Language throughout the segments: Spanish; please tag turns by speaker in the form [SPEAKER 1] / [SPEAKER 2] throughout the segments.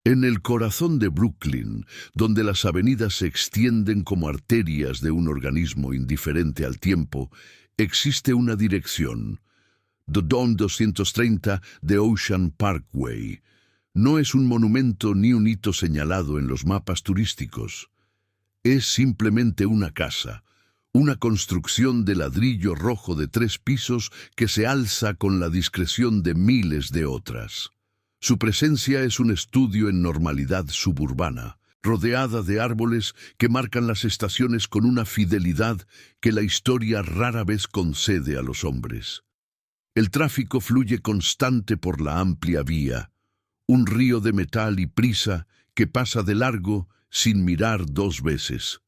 [SPEAKER 1] En el corazón de Brooklyn, donde las avenidas se extienden como arterias de un organismo indiferente al tiempo, existe una dirección, The Dawn 230 de Ocean Parkway. No es un monumento ni un hito señalado en los mapas turísticos. Es simplemente una casa, una construcción de ladrillo rojo de 3 pisos que se alza con la discreción de miles de otras. Su presencia es un estudio en normalidad suburbana, rodeada de árboles que marcan las estaciones con una fidelidad que la historia rara vez concede a los hombres. El tráfico fluye constante por la amplia vía, un río de metal y prisa que pasa de largo sin mirar 2 veces.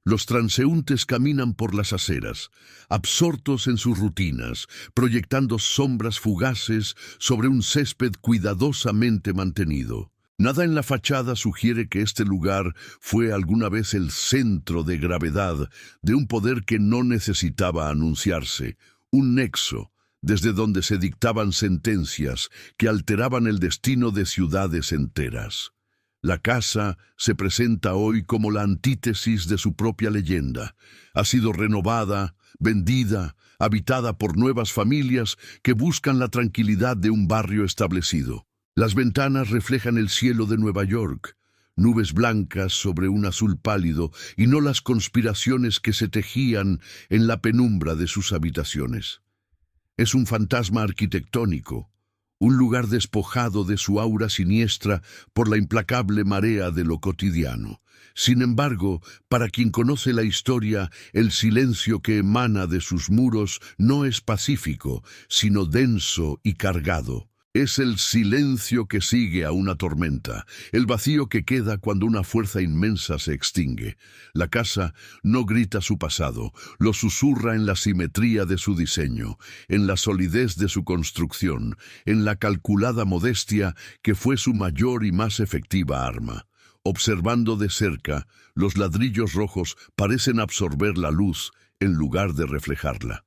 [SPEAKER 1] Los transeúntes caminan por las aceras, absortos en sus rutinas, proyectando sombras fugaces sobre un césped cuidadosamente mantenido. Nada en la fachada sugiere que este lugar fue alguna vez el centro de gravedad de un poder que no necesitaba anunciarse, un nexo desde donde se dictaban sentencias que alteraban el destino de ciudades enteras. La casa se presenta hoy como la antítesis de su propia leyenda. Ha sido renovada, vendida, habitada por nuevas familias que buscan la tranquilidad de un barrio establecido. Las ventanas reflejan el cielo de Nueva York, nubes blancas sobre un azul pálido y no las conspiraciones que se tejían en la penumbra de sus habitaciones. Es un fantasma arquitectónico, un lugar despojado de su aura siniestra por la implacable marea de lo cotidiano. Sin embargo, para quien conoce la historia, el silencio que emana de sus muros no es pacífico, sino denso y cargado. Es el silencio que sigue a una tormenta, el vacío que queda cuando una fuerza inmensa se extingue. La casa no grita su pasado, lo susurra en la simetría de su diseño, en la solidez de su construcción, en la calculada modestia que fue su mayor y más efectiva arma. Observando de cerca, los ladrillos rojos parecen absorber la luz en lugar de reflejarla.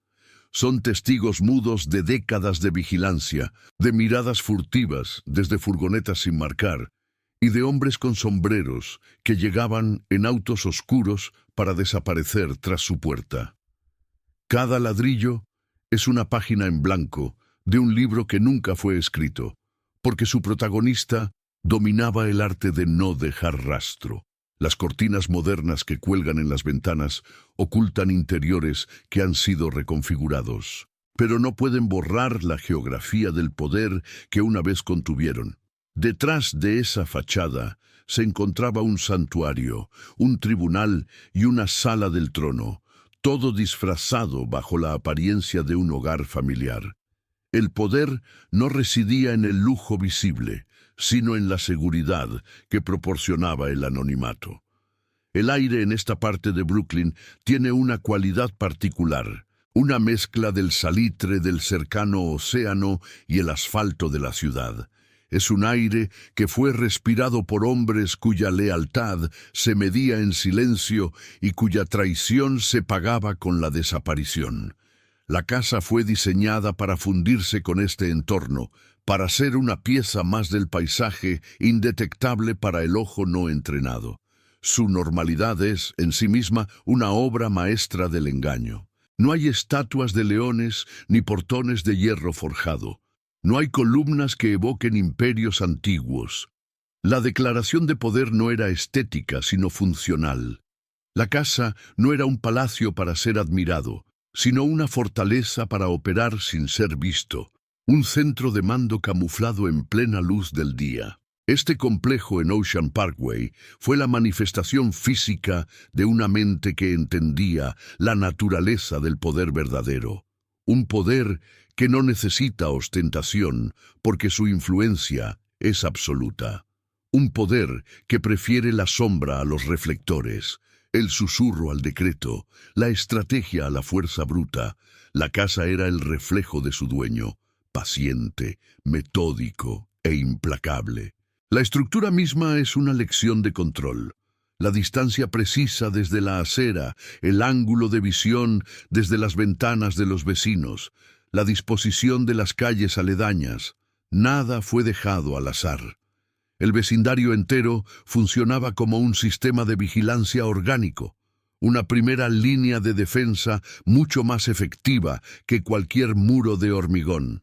[SPEAKER 1] Son testigos mudos de décadas de vigilancia, de miradas furtivas desde furgonetas sin marcar, y de hombres con sombreros que llegaban en autos oscuros para desaparecer tras su puerta. Cada ladrillo es una página en blanco de un libro que nunca fue escrito, porque su protagonista dominaba el arte de no dejar rastro. Las cortinas modernas que cuelgan en las ventanas ocultan interiores que han sido reconfigurados, pero no pueden borrar la geografía del poder que una vez contuvieron. Detrás de esa fachada se encontraba un santuario, un tribunal y una sala del trono, todo disfrazado bajo la apariencia de un hogar familiar. El poder no residía en el lujo visible, sino en la seguridad que proporcionaba el anonimato. El aire en esta parte de Brooklyn tiene una cualidad particular, una mezcla del salitre del cercano océano y el asfalto de la ciudad. Es un aire que fue respirado por hombres cuya lealtad se medía en silencio y cuya traición se pagaba con la desaparición. La casa fue diseñada para fundirse con este entorno, para ser una pieza más del paisaje indetectable para el ojo no entrenado. Su normalidad es, en sí misma, una obra maestra del engaño. No hay estatuas de leones ni portones de hierro forjado. No hay columnas que evoquen imperios antiguos. La declaración de poder no era estética, sino funcional. La casa no era un palacio para ser admirado, sino una fortaleza para operar sin ser visto, un centro de mando camuflado en plena luz del día. Este complejo en Ocean Parkway fue la manifestación física de una mente que entendía la naturaleza del poder verdadero. Un poder que no necesita ostentación porque su influencia es absoluta. Un poder que prefiere la sombra a los reflectores, el susurro al decreto, la estrategia a la fuerza bruta. La casa era el reflejo de su dueño, paciente, metódico e implacable. La estructura misma es una lección de control. La distancia precisa desde la acera, el ángulo de visión desde las ventanas de los vecinos, la disposición de las calles aledañas. Nada fue dejado al azar. El vecindario entero funcionaba como un sistema de vigilancia orgánico, una primera línea de defensa mucho más efectiva que cualquier muro de hormigón.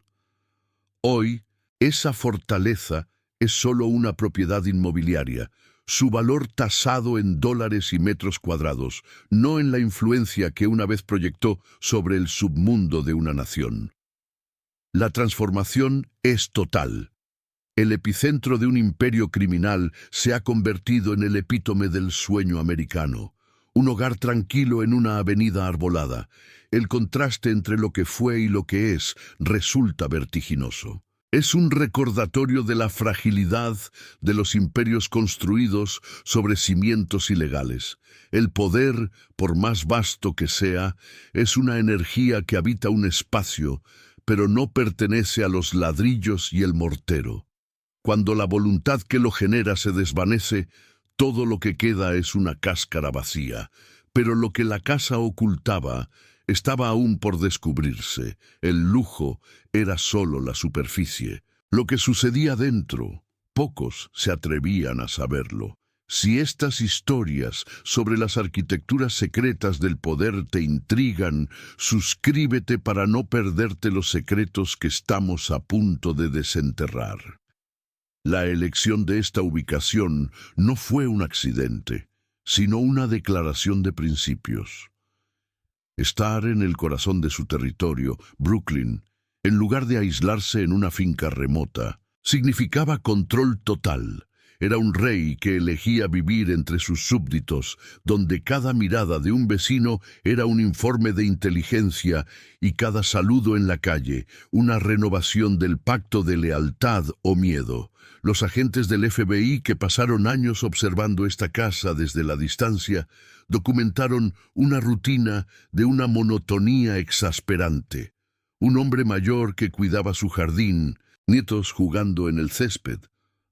[SPEAKER 1] Hoy, esa fortaleza es solo una propiedad inmobiliaria, su valor tasado en dólares y metros cuadrados, no en la influencia que una vez proyectó sobre el submundo de una nación. La transformación es total. El epicentro de un imperio criminal se ha convertido en el epítome del sueño americano. Un hogar tranquilo en una avenida arbolada. El contraste entre lo que fue y lo que es resulta vertiginoso. Es un recordatorio de la fragilidad de los imperios construidos sobre cimientos ilegales. El poder, por más vasto que sea, es una energía que habita un espacio, pero no pertenece a los ladrillos y el mortero. Cuando la voluntad que lo genera se desvanece, todo lo que queda es una cáscara vacía, pero lo que la casa ocultaba estaba aún por descubrirse. El lujo era solo la superficie. Lo que sucedía dentro, pocos se atrevían a saberlo. Si estas historias sobre las arquitecturas secretas del poder te intrigan, suscríbete para no perderte los secretos que estamos a punto de desenterrar. La elección de esta ubicación no fue un accidente, sino una declaración de principios. Estar en el corazón de su territorio, Brooklyn, en lugar de aislarse en una finca remota, significaba control total. Era un rey que elegía vivir entre sus súbditos, donde cada mirada de un vecino era un informe de inteligencia y cada saludo en la calle, una renovación del pacto de lealtad o miedo. Los agentes del FBI que pasaron años observando esta casa desde la distancia documentaron una rutina de una monotonía exasperante. Un hombre mayor que cuidaba su jardín, nietos jugando en el césped,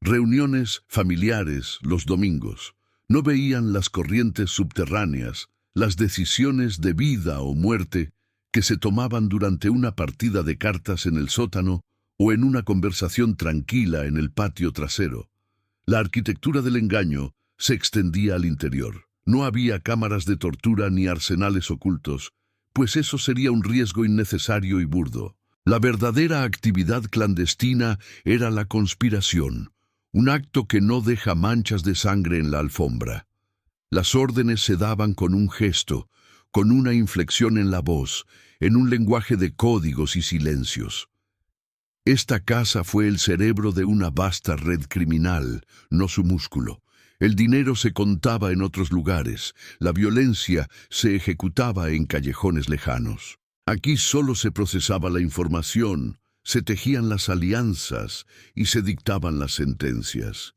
[SPEAKER 1] reuniones familiares los domingos. No veían las corrientes subterráneas, las decisiones de vida o muerte que se tomaban durante una partida de cartas en el sótano o en una conversación tranquila en el patio trasero. La arquitectura del engaño se extendía al interior. No había cámaras de tortura ni arsenales ocultos, pues eso sería un riesgo innecesario y burdo. La verdadera actividad clandestina era la conspiración, un acto que no deja manchas de sangre en la alfombra. Las órdenes se daban con un gesto, con una inflexión en la voz, en un lenguaje de códigos y silencios. Esta casa fue el cerebro de una vasta red criminal, no su músculo. El dinero se contaba en otros lugares, la violencia se ejecutaba en callejones lejanos. Aquí solo se procesaba la información, se tejían las alianzas y se dictaban las sentencias.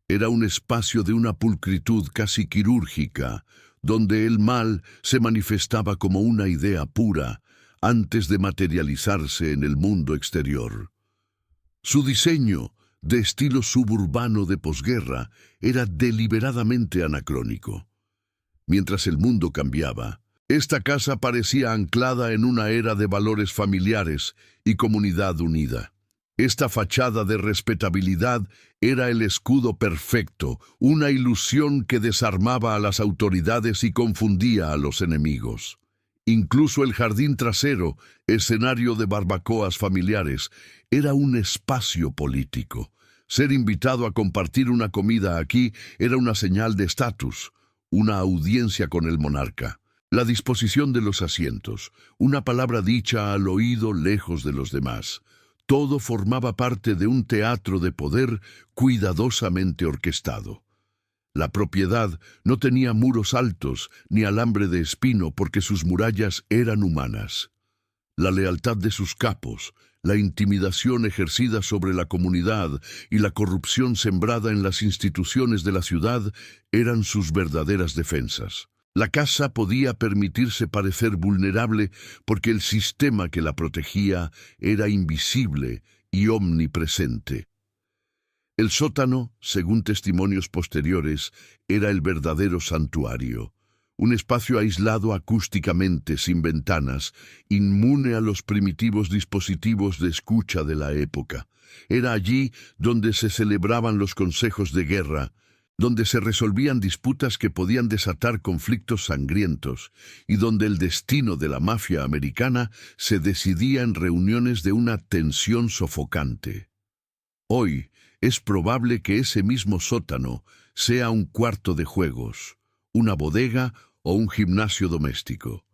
[SPEAKER 1] Era un espacio de una pulcritud casi quirúrgica, donde el mal se manifestaba como una idea pura antes de materializarse en el mundo exterior. Su diseño, de estilo suburbano de posguerra, era deliberadamente anacrónico. Mientras el mundo cambiaba, esta casa parecía anclada en una era de valores familiares y comunidad unida. Esta fachada de respetabilidad era el escudo perfecto, una ilusión que desarmaba a las autoridades y confundía a los enemigos. Incluso el jardín trasero, escenario de barbacoas familiares, era un espacio político. Ser invitado a compartir una comida aquí era una señal de estatus, una audiencia con el monarca. La disposición de los asientos, una palabra dicha al oído lejos de los demás. Todo formaba parte de un teatro de poder cuidadosamente orquestado. La propiedad no tenía muros altos ni alambre de espino porque sus murallas eran humanas. La lealtad de sus capos, la intimidación ejercida sobre la comunidad y la corrupción sembrada en las instituciones de la ciudad eran sus verdaderas defensas. La casa podía permitirse parecer vulnerable porque el sistema que la protegía era invisible y omnipresente. El sótano, según testimonios posteriores, era el verdadero santuario, un espacio aislado acústicamente, sin ventanas, inmune a los primitivos dispositivos de escucha de la época. Era allí donde se celebraban los consejos de guerra, donde se resolvían disputas que podían desatar conflictos sangrientos, y donde el destino de la mafia americana se decidía en reuniones de una tensión sofocante. Hoy es probable que ese mismo sótano sea un cuarto de juegos, una bodega o un gimnasio doméstico.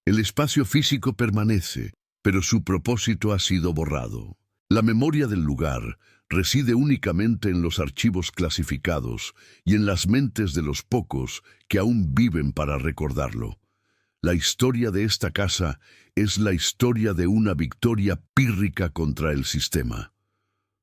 [SPEAKER 1] El espacio físico permanece, pero su propósito ha sido borrado. La memoria del lugar reside únicamente en los archivos clasificados y en las mentes de los pocos que aún viven para recordarlo. La historia de esta casa es la historia de una victoria pírrica contra el sistema.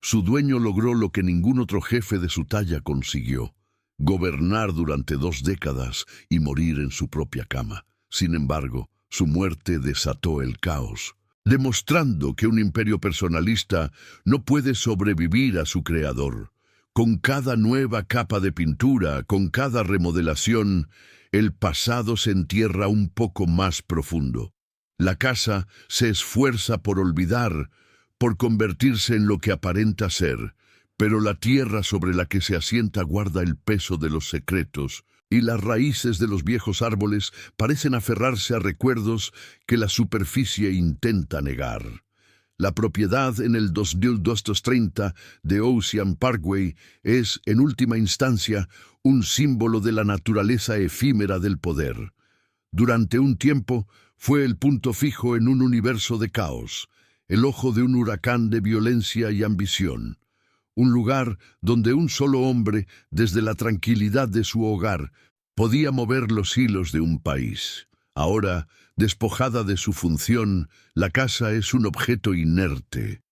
[SPEAKER 1] Su dueño logró lo que ningún otro jefe de su talla consiguió: gobernar durante 2 décadas y morir en su propia cama. Sin embargo, su muerte desató el caos, demostrando que un imperio personalista no puede sobrevivir a su creador. Con cada nueva capa de pintura, con cada remodelación, el pasado se entierra un poco más profundo. La casa se esfuerza por olvidar, por convertirse en lo que aparenta ser, pero la tierra sobre la que se asienta guarda el peso de los secretos, y las raíces de los viejos árboles parecen aferrarse a recuerdos que la superficie intenta negar. La propiedad en el 2230 de Ocean Parkway es, en última instancia, un símbolo de la naturaleza efímera del poder. Durante un tiempo fue el punto fijo en un universo de caos, el ojo de un huracán de violencia y ambición. Un lugar donde un solo hombre, desde la tranquilidad de su hogar, podía mover los hilos de un país. Ahora, despojada de su función, la casa es un objeto inerte.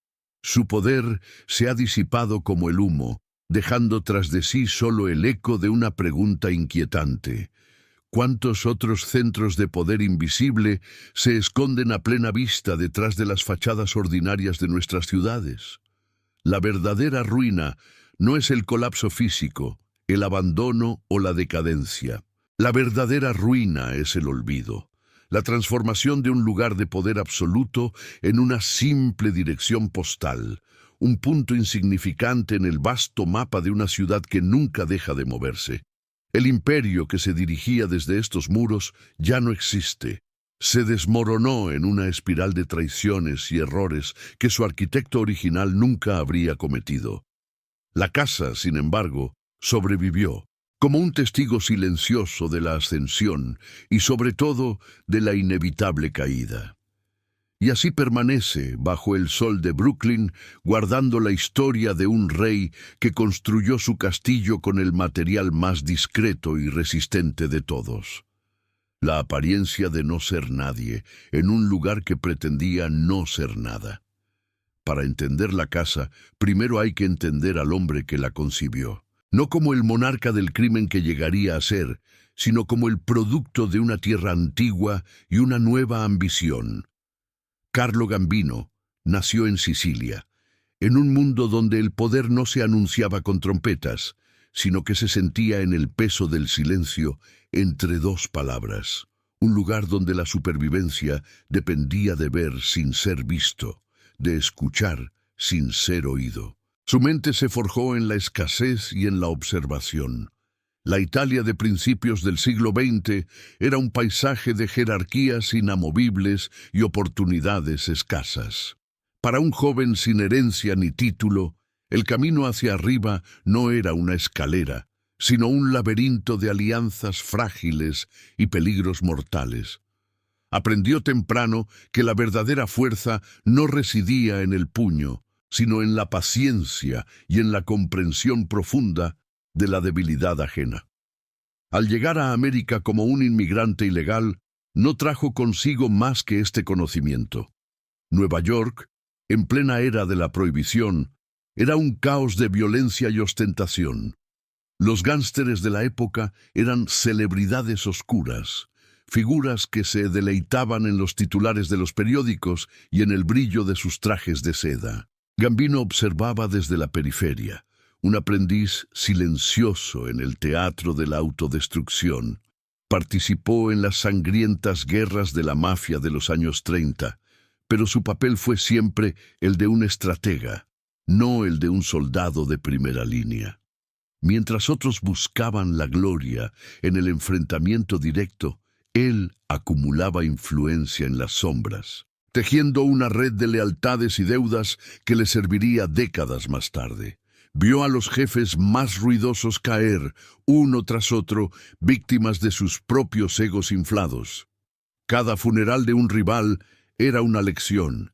[SPEAKER 1] Su poder se ha disipado como el humo, dejando tras de sí solo el eco de una pregunta inquietante. ¿Cuántos otros centros de poder invisible se esconden a plena vista detrás de las fachadas ordinarias de nuestras ciudades? La verdadera ruina no es el colapso físico, el abandono o la decadencia. La verdadera ruina es el olvido, la transformación de un lugar de poder absoluto en una simple dirección postal, un punto insignificante en el vasto mapa de una ciudad que nunca deja de moverse. El imperio que se dirigía desde estos muros ya no existe. Se desmoronó en una espiral de traiciones y errores que su arquitecto original nunca habría cometido. La casa, sin embargo, sobrevivió, como un testigo silencioso de la ascensión y sobre todo de la inevitable caída. Y así permanece bajo el sol de Brooklyn, guardando la historia de un rey que construyó su castillo con el material más discreto y resistente de todos: la apariencia de no ser nadie, en un lugar que pretendía no ser nada. Para entender la casa, primero hay que entender al hombre que la concibió, no como el monarca del crimen que llegaría a ser, sino como el producto de una tierra antigua y una nueva ambición. Carlo Gambino nació en Sicilia, en un mundo donde el poder no se anunciaba con trompetas, sino que se sentía en el peso del silencio entre 2 palabras. Un lugar donde la supervivencia dependía de ver sin ser visto, de escuchar sin ser oído. Su mente se forjó en la escasez y en la observación. La Italia de principios del siglo XX era un paisaje de jerarquías inamovibles y oportunidades escasas. Para un joven sin herencia ni título, el camino hacia arriba no era una escalera, sino un laberinto de alianzas frágiles y peligros mortales. Aprendió temprano que la verdadera fuerza no residía en el puño, sino en la paciencia y en la comprensión profunda de la debilidad ajena. Al llegar a América como un inmigrante ilegal, no trajo consigo más que este conocimiento. Nueva York, en plena era de la prohibición, era un caos de violencia y ostentación. Los gánsteres de la época eran celebridades oscuras, figuras que se deleitaban en los titulares de los periódicos y en el brillo de sus trajes de seda. Gambino observaba desde la periferia, un aprendiz silencioso en el teatro de la autodestrucción. Participó en las sangrientas guerras de la mafia de los años 30, pero su papel fue siempre el de un estratega, no el de un soldado de primera línea. Mientras otros buscaban la gloria en el enfrentamiento directo, él acumulaba influencia en las sombras, tejiendo una red de lealtades y deudas que le serviría décadas más tarde. Vio a los jefes más ruidosos caer, uno tras otro, víctimas de sus propios egos inflados. Cada funeral de un rival era una lección.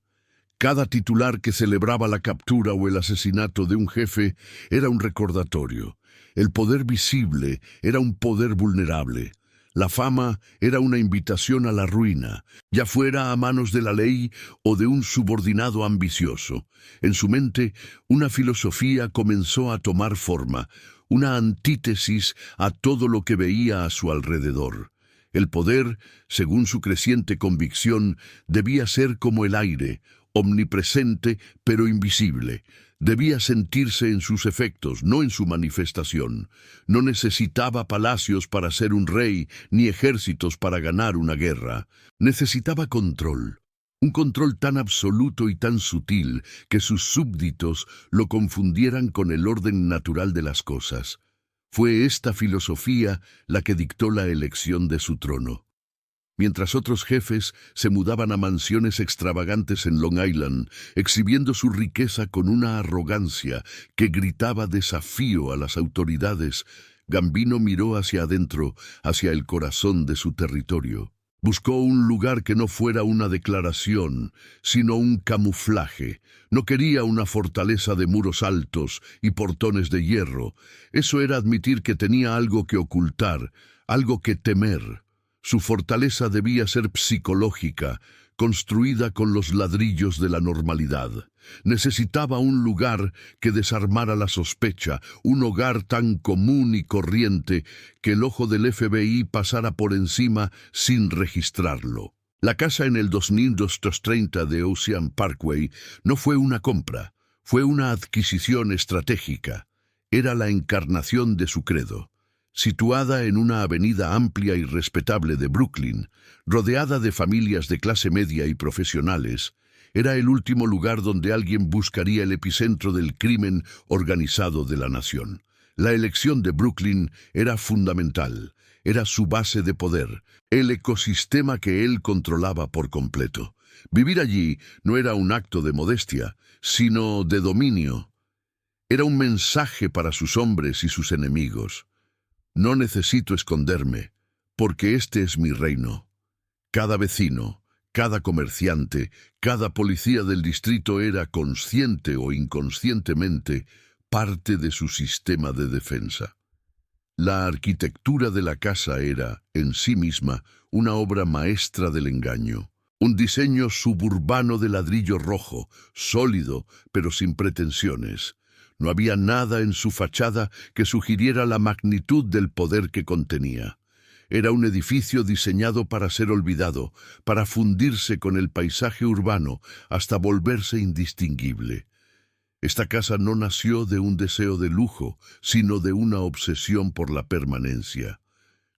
[SPEAKER 1] Cada titular que celebraba la captura o el asesinato de un jefe era un recordatorio. El poder visible era un poder vulnerable. La fama era una invitación a la ruina, ya fuera a manos de la ley o de un subordinado ambicioso. En su mente, una filosofía comenzó a tomar forma, una antítesis a todo lo que veía a su alrededor. El poder, según su creciente convicción, debía ser como el aire, omnipresente pero invisible. Debía sentirse en sus efectos, no en su manifestación. No necesitaba palacios para ser un rey, ni ejércitos para ganar una guerra. Necesitaba control. Un control tan absoluto y tan sutil que sus súbditos lo confundieran con el orden natural de las cosas. Fue esta filosofía la que dictó la elección de su trono. Mientras otros jefes se mudaban a mansiones extravagantes en Long Island, exhibiendo su riqueza con una arrogancia que gritaba desafío a las autoridades, Gambino miró hacia adentro, hacia el corazón de su territorio. Buscó un lugar que no fuera una declaración, sino un camuflaje. No quería una fortaleza de muros altos y portones de hierro. Eso era admitir que tenía algo que ocultar, algo que temer. Su fortaleza debía ser psicológica, construida con los ladrillos de la normalidad. Necesitaba un lugar que desarmara la sospecha, un hogar tan común y corriente que el ojo del FBI pasara por encima sin registrarlo. La casa en el 2230 de Ocean Parkway no fue una compra, fue una adquisición estratégica. Era la encarnación de su credo. Situada en una avenida amplia y respetable de Brooklyn, rodeada de familias de clase media y profesionales, era el último lugar donde alguien buscaría el epicentro del crimen organizado de la nación. La elección de Brooklyn era fundamental, era su base de poder, el ecosistema que él controlaba por completo. Vivir allí no era un acto de modestia, sino de dominio. Era un mensaje para sus hombres y sus enemigos. No necesito esconderme, porque este es mi reino. Cada vecino, cada comerciante, cada policía del distrito era, consciente o inconscientemente, parte de su sistema de defensa. La arquitectura de la casa era, en sí misma, una obra maestra del engaño. Un diseño suburbano de ladrillo rojo, sólido, pero sin pretensiones. No había nada en su fachada que sugiriera la magnitud del poder que contenía. Era un edificio diseñado para ser olvidado, para fundirse con el paisaje urbano hasta volverse indistinguible. Esta casa no nació de un deseo de lujo, sino de una obsesión por la permanencia.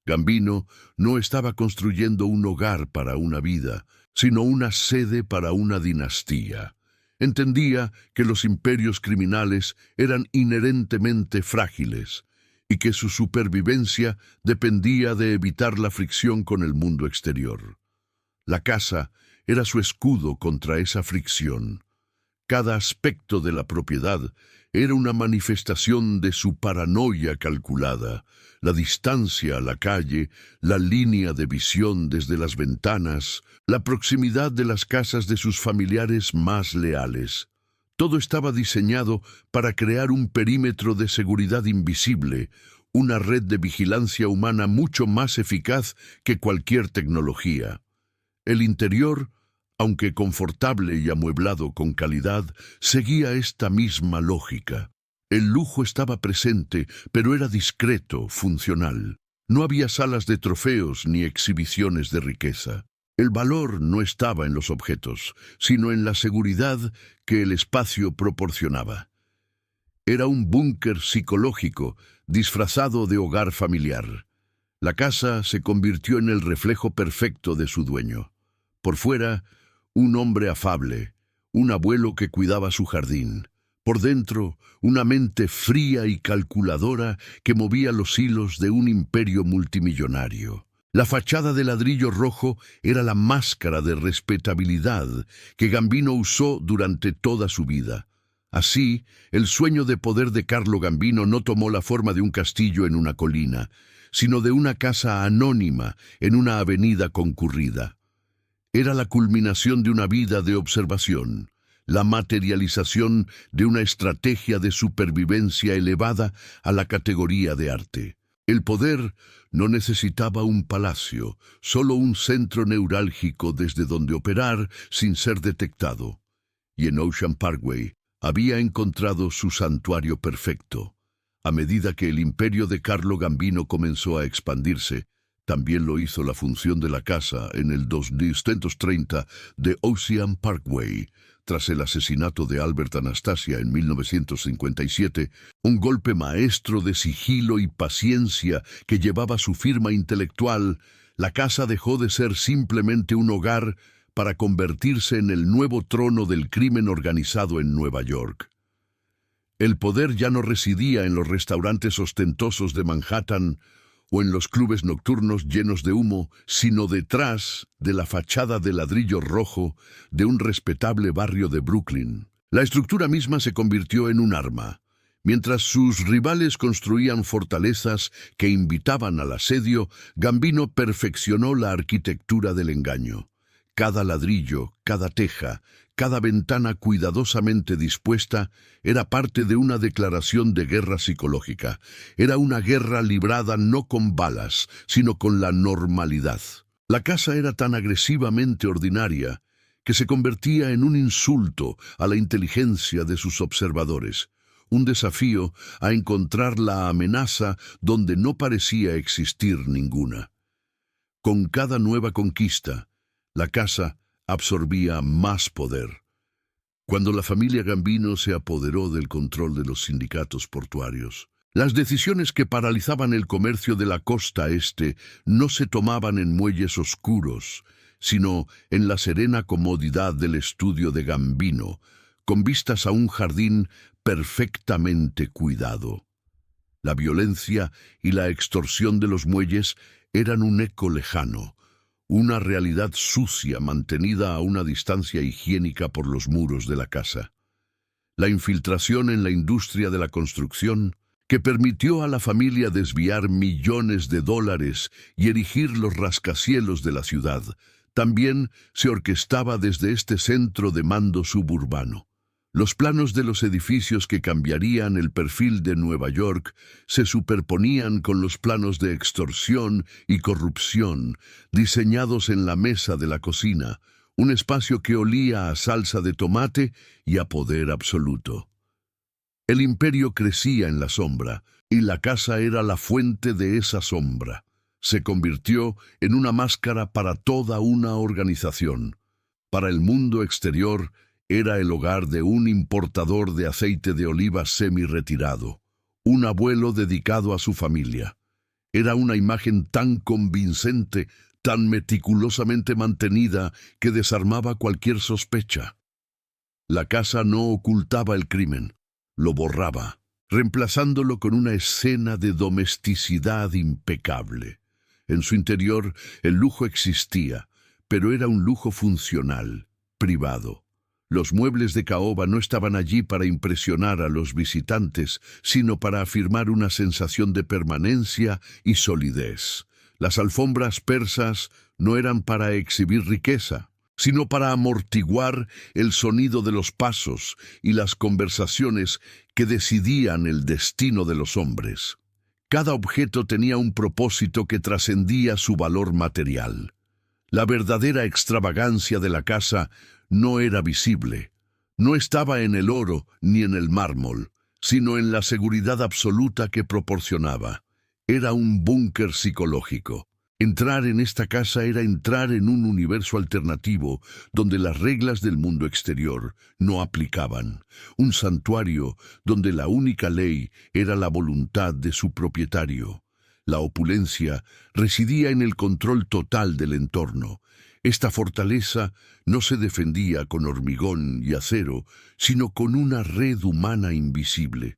[SPEAKER 1] Gambino no estaba construyendo un hogar para una vida, sino una sede para una dinastía. Entendía que los imperios criminales eran inherentemente frágiles y que su supervivencia dependía de evitar la fricción con el mundo exterior. La casa era su escudo contra esa fricción. Cada aspecto de la propiedad era una manifestación de su paranoia calculada, la distancia a la calle, la línea de visión desde las ventanas, la proximidad de las casas de sus familiares más leales. Todo estaba diseñado para crear un perímetro de seguridad invisible, una red de vigilancia humana mucho más eficaz que cualquier tecnología. El interior, aunque confortable y amueblado con calidad, seguía esta misma lógica. El lujo estaba presente, pero era discreto, funcional. No había salas de trofeos ni exhibiciones de riqueza. El valor no estaba en los objetos, sino en la seguridad que el espacio proporcionaba. Era un búnker psicológico disfrazado de hogar familiar. La casa se convirtió en el reflejo perfecto de su dueño. Por fuera, un hombre afable, un abuelo que cuidaba su jardín. Por dentro, una mente fría y calculadora que movía los hilos de un imperio multimillonario. La fachada de ladrillo rojo era la máscara de respetabilidad que Gambino usó durante toda su vida. Así, el sueño de poder de Carlo Gambino no tomó la forma de un castillo en una colina, sino de una casa anónima en una avenida concurrida. Era la culminación de una vida de observación, la materialización de una estrategia de supervivencia elevada a la categoría de arte. El poder no necesitaba un palacio, solo un centro neurálgico desde donde operar sin ser detectado. Y en Ocean Parkway había encontrado su santuario perfecto. A medida que el imperio de Carlo Gambino comenzó a expandirse, también lo hizo la función de la casa en el 230 de Ocean Parkway. Tras el asesinato de Albert Anastasia en 1957, un golpe maestro de sigilo y paciencia que llevaba su firma intelectual, la casa dejó de ser simplemente un hogar para convertirse en el nuevo trono del crimen organizado en Nueva York. El poder ya no residía en los restaurantes ostentosos de Manhattan o en los clubes nocturnos llenos de humo, sino detrás de la fachada de ladrillo rojo de un respetable barrio de Brooklyn. La estructura misma se convirtió en un arma. Mientras sus rivales construían fortalezas que invitaban al asedio, Gambino perfeccionó la arquitectura del engaño. Cada ladrillo, cada teja, cada ventana cuidadosamente dispuesta era parte de una declaración de guerra psicológica. Era una guerra librada no con balas, sino con la normalidad. La casa era tan agresivamente ordinaria que se convertía en un insulto a la inteligencia de sus observadores, un desafío a encontrar la amenaza donde no parecía existir ninguna. Con cada nueva conquista, la casa absorbía más poder. Cuando la familia Gambino se apoderó del control de los sindicatos portuarios, las decisiones que paralizaban el comercio de la costa este no se tomaban en muelles oscuros, sino en la serena comodidad del estudio de Gambino, con vistas a un jardín perfectamente cuidado. La violencia y la extorsión de los muelles eran un eco lejano, una realidad sucia mantenida a una distancia higiénica por los muros de la casa. La infiltración en la industria de la construcción, que permitió a la familia desviar millones de dólares y erigir los rascacielos de la ciudad, también se orquestaba desde este centro de mando suburbano. Los planos de los edificios que cambiarían el perfil de Nueva York se superponían con los planos de extorsión y corrupción diseñados en la mesa de la cocina, un espacio que olía a salsa de tomate y a poder absoluto. El imperio crecía en la sombra, y la casa era la fuente de esa sombra. Se convirtió en una máscara para toda una organización. Para el mundo exterior, era el hogar de un importador de aceite de oliva semi-retirado, un abuelo dedicado a su familia. Era una imagen tan convincente, tan meticulosamente mantenida, que desarmaba cualquier sospecha. La casa no ocultaba el crimen, lo borraba, reemplazándolo con una escena de domesticidad impecable. En su interior, el lujo existía, pero era un lujo funcional, privado. Los muebles de caoba no estaban allí para impresionar a los visitantes, sino para afirmar una sensación de permanencia y solidez. Las alfombras persas no eran para exhibir riqueza, sino para amortiguar el sonido de los pasos y las conversaciones que decidían el destino de los hombres. Cada objeto tenía un propósito que trascendía su valor material. La verdadera extravagancia de la casa no era visible. No estaba en el oro ni en el mármol, sino en la seguridad absoluta que proporcionaba. Era un búnker psicológico. Entrar en esta casa era entrar en un universo alternativo donde las reglas del mundo exterior no aplicaban. Un santuario donde la única ley era la voluntad de su propietario. La opulencia residía en el control total del entorno. Esta fortaleza no se defendía con hormigón y acero, sino con una red humana invisible.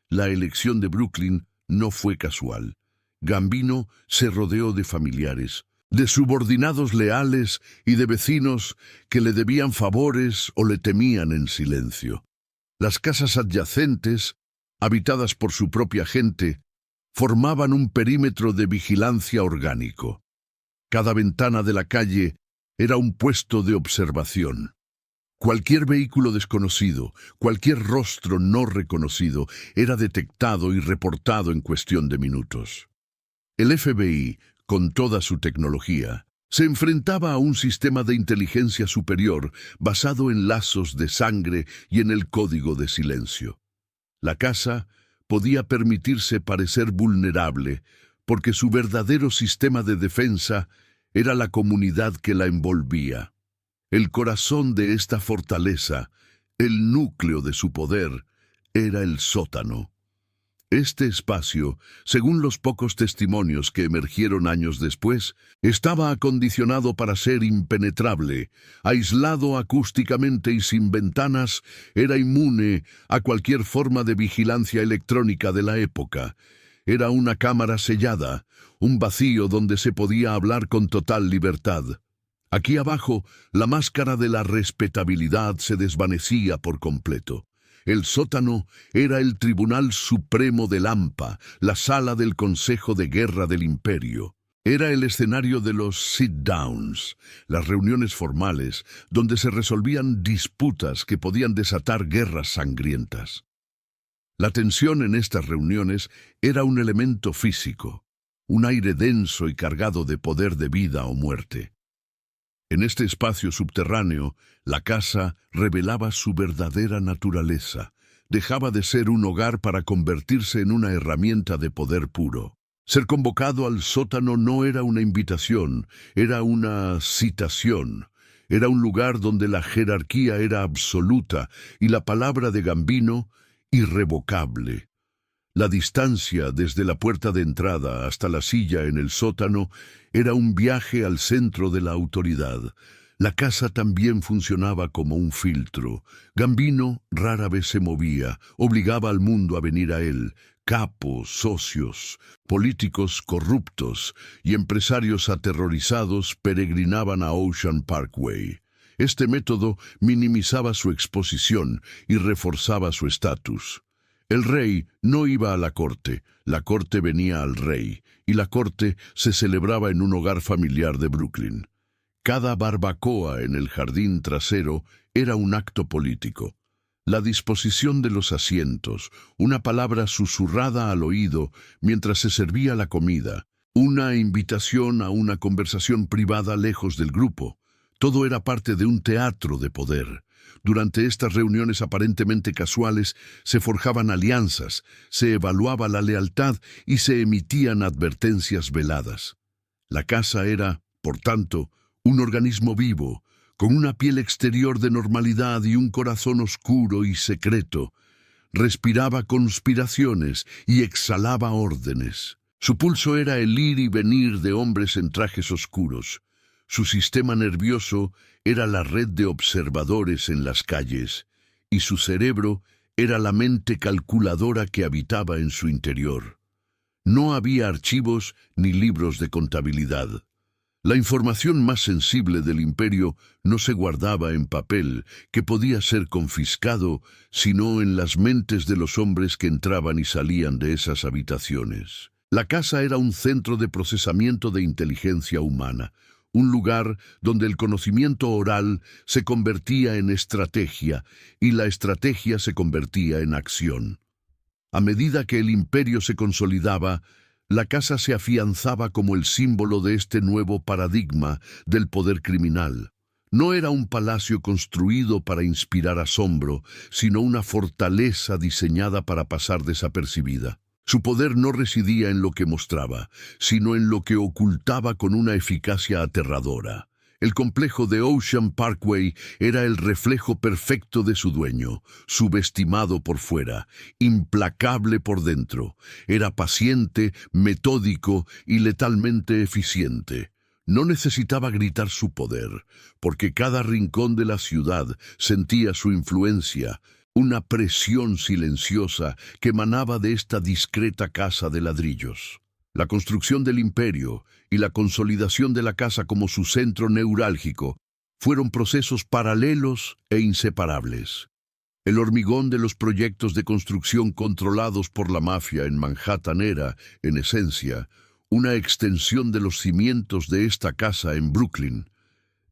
[SPEAKER 1] La elección de Brooklyn no fue casual. Gambino se rodeó de familiares, de subordinados leales y de vecinos que le debían favores o le temían en silencio. Las casas adyacentes, habitadas por su propia gente, formaban un perímetro de vigilancia orgánico. Cada ventana de la calle era un puesto de observación. Cualquier vehículo desconocido, cualquier rostro no reconocido, era detectado y reportado en cuestión de minutos. El FBI, con toda su tecnología, se enfrentaba a un sistema de inteligencia superior basado en lazos de sangre y en el código de silencio. La casa podía permitirse parecer vulnerable porque su verdadero sistema de defensa era la comunidad que la envolvía. El corazón de esta fortaleza, el núcleo de su poder, era el sótano. Este espacio, según los pocos testimonios que emergieron años después, estaba acondicionado para ser impenetrable, aislado acústicamente y sin ventanas, era inmune a cualquier forma de vigilancia electrónica de la época. Era una cámara sellada, un vacío donde se podía hablar con total libertad. Aquí abajo, la máscara de la respetabilidad se desvanecía por completo. El sótano era el Tribunal Supremo del AMPA, la sala del Consejo de Guerra del Imperio. Era el escenario de los sit-downs, las reuniones formales, donde se resolvían disputas que podían desatar guerras sangrientas. La tensión en estas reuniones era un elemento físico, un aire denso y cargado de poder de vida o muerte. En este espacio subterráneo, la casa revelaba su verdadera naturaleza. Dejaba de ser un hogar para convertirse en una herramienta de poder puro. Ser convocado al sótano no era una invitación, era una citación. Era un lugar donde la jerarquía era absoluta y la palabra de Gambino irrevocable. La distancia desde la puerta de entrada hasta la silla en el sótano era un viaje al centro de la autoridad. La casa también funcionaba como un filtro. Gambino rara vez se movía, obligaba al mundo a venir a él. Capos, socios, políticos corruptos y empresarios aterrorizados peregrinaban a Ocean Parkway. Este método minimizaba su exposición y reforzaba su estatus. El rey no iba a la corte venía al rey, y la corte se celebraba en un hogar familiar de Brooklyn. Cada barbacoa en el jardín trasero era un acto político. La disposición de los asientos, una palabra susurrada al oído mientras se servía la comida, una invitación a una conversación privada lejos del grupo, todo era parte de un teatro de poder. Durante estas reuniones aparentemente casuales se forjaban alianzas, se evaluaba la lealtad y se emitían advertencias veladas. La casa era, por tanto, un organismo vivo, con una piel exterior de normalidad y un corazón oscuro y secreto. Respiraba conspiraciones y exhalaba órdenes. Su pulso era el ir y venir de hombres en trajes oscuros. Su sistema nervioso era la red de observadores en las calles, y su cerebro era la mente calculadora que habitaba en su interior. No había archivos ni libros de contabilidad. La información más sensible del imperio no se guardaba en papel, que podía ser confiscado, sino en las mentes de los hombres que entraban y salían de esas habitaciones. La casa era un centro de procesamiento de inteligencia humana, un lugar donde el conocimiento oral se convertía en estrategia y la estrategia se convertía en acción. A medida que el imperio se consolidaba, la casa se afianzaba como el símbolo de este nuevo paradigma del poder criminal. No era un palacio construido para inspirar asombro, sino una fortaleza diseñada para pasar desapercibida. Su poder no residía en lo que mostraba, sino en lo que ocultaba con una eficacia aterradora. El complejo de Ocean Parkway era el reflejo perfecto de su dueño, subestimado por fuera, implacable por dentro. Era paciente, metódico y letalmente eficiente. No necesitaba gritar su poder, porque cada rincón de la ciudad sentía su influencia, una presión silenciosa que emanaba de esta discreta casa de ladrillos. La construcción del imperio y la consolidación de la casa como su centro neurálgico fueron procesos paralelos e inseparables. El hormigón de los proyectos de construcción controlados por la mafia en Manhattan era, en esencia, una extensión de los cimientos de esta casa en Brooklyn.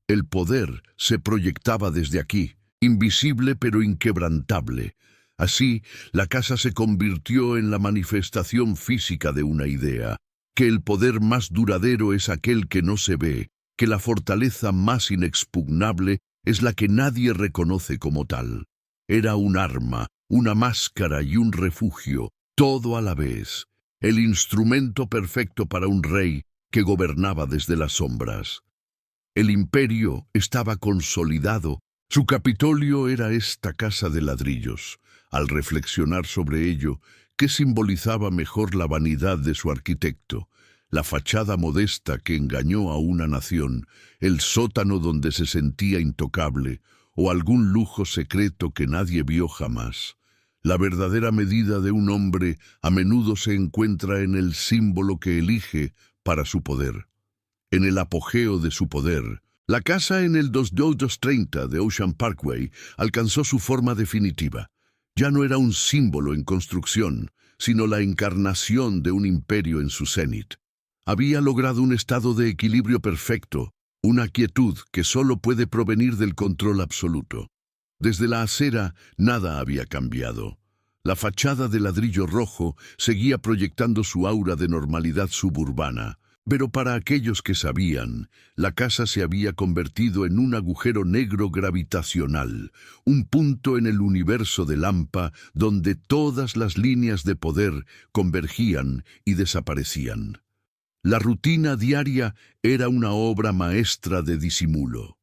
[SPEAKER 1] El poder se proyectaba desde aquí, invisible pero inquebrantable. Así, la casa se convirtió en la manifestación física de una idea, que el poder más duradero es aquel que no se ve, que la fortaleza más inexpugnable es la que nadie reconoce como tal. Era un arma, una máscara y un refugio, todo a la vez, el instrumento perfecto para un rey que gobernaba desde las sombras. El imperio estaba consolidado, su Capitolio era esta casa de ladrillos. Al reflexionar sobre ello, ¿qué simbolizaba mejor la vanidad de su arquitecto? La fachada modesta que engañó a una nación, el sótano donde se sentía intocable, o algún lujo secreto que nadie vio jamás. La verdadera medida de un hombre a menudo se encuentra en el símbolo que elige para su poder. En el apogeo de su poder, la casa en el 2230 de Ocean Parkway alcanzó su forma definitiva. Ya no era un símbolo en construcción, sino la encarnación de un imperio en su cenit. Había logrado un estado de equilibrio perfecto, una quietud que solo puede provenir del control absoluto. Desde la acera, nada había cambiado. La fachada de ladrillo rojo seguía proyectando su aura de normalidad suburbana, pero para aquellos que sabían, la casa se había convertido en un agujero negro gravitacional, un punto en el universo de Lampa donde todas las líneas de poder convergían y desaparecían. La rutina diaria era una obra maestra de disimulo.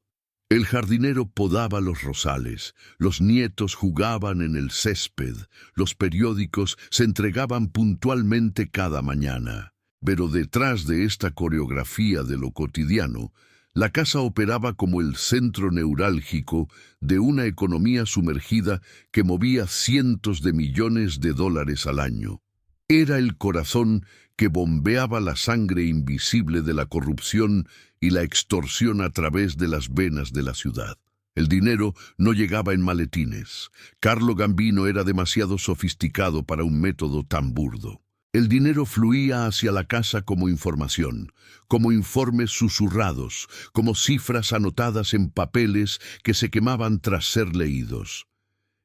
[SPEAKER 1] El jardinero podaba los rosales, los nietos jugaban en el césped, los periódicos se entregaban puntualmente cada mañana. Pero detrás de esta coreografía de lo cotidiano, la casa operaba como el centro neurálgico de una economía sumergida que movía cientos de millones de dólares al año. Era el corazón que bombeaba la sangre invisible de la corrupción y la extorsión a través de las venas de la ciudad. El dinero no llegaba en maletines. Carlo Gambino era demasiado sofisticado para un método tan burdo. El dinero fluía hacia la casa como información, como informes susurrados, como cifras anotadas en papeles que se quemaban tras ser leídos.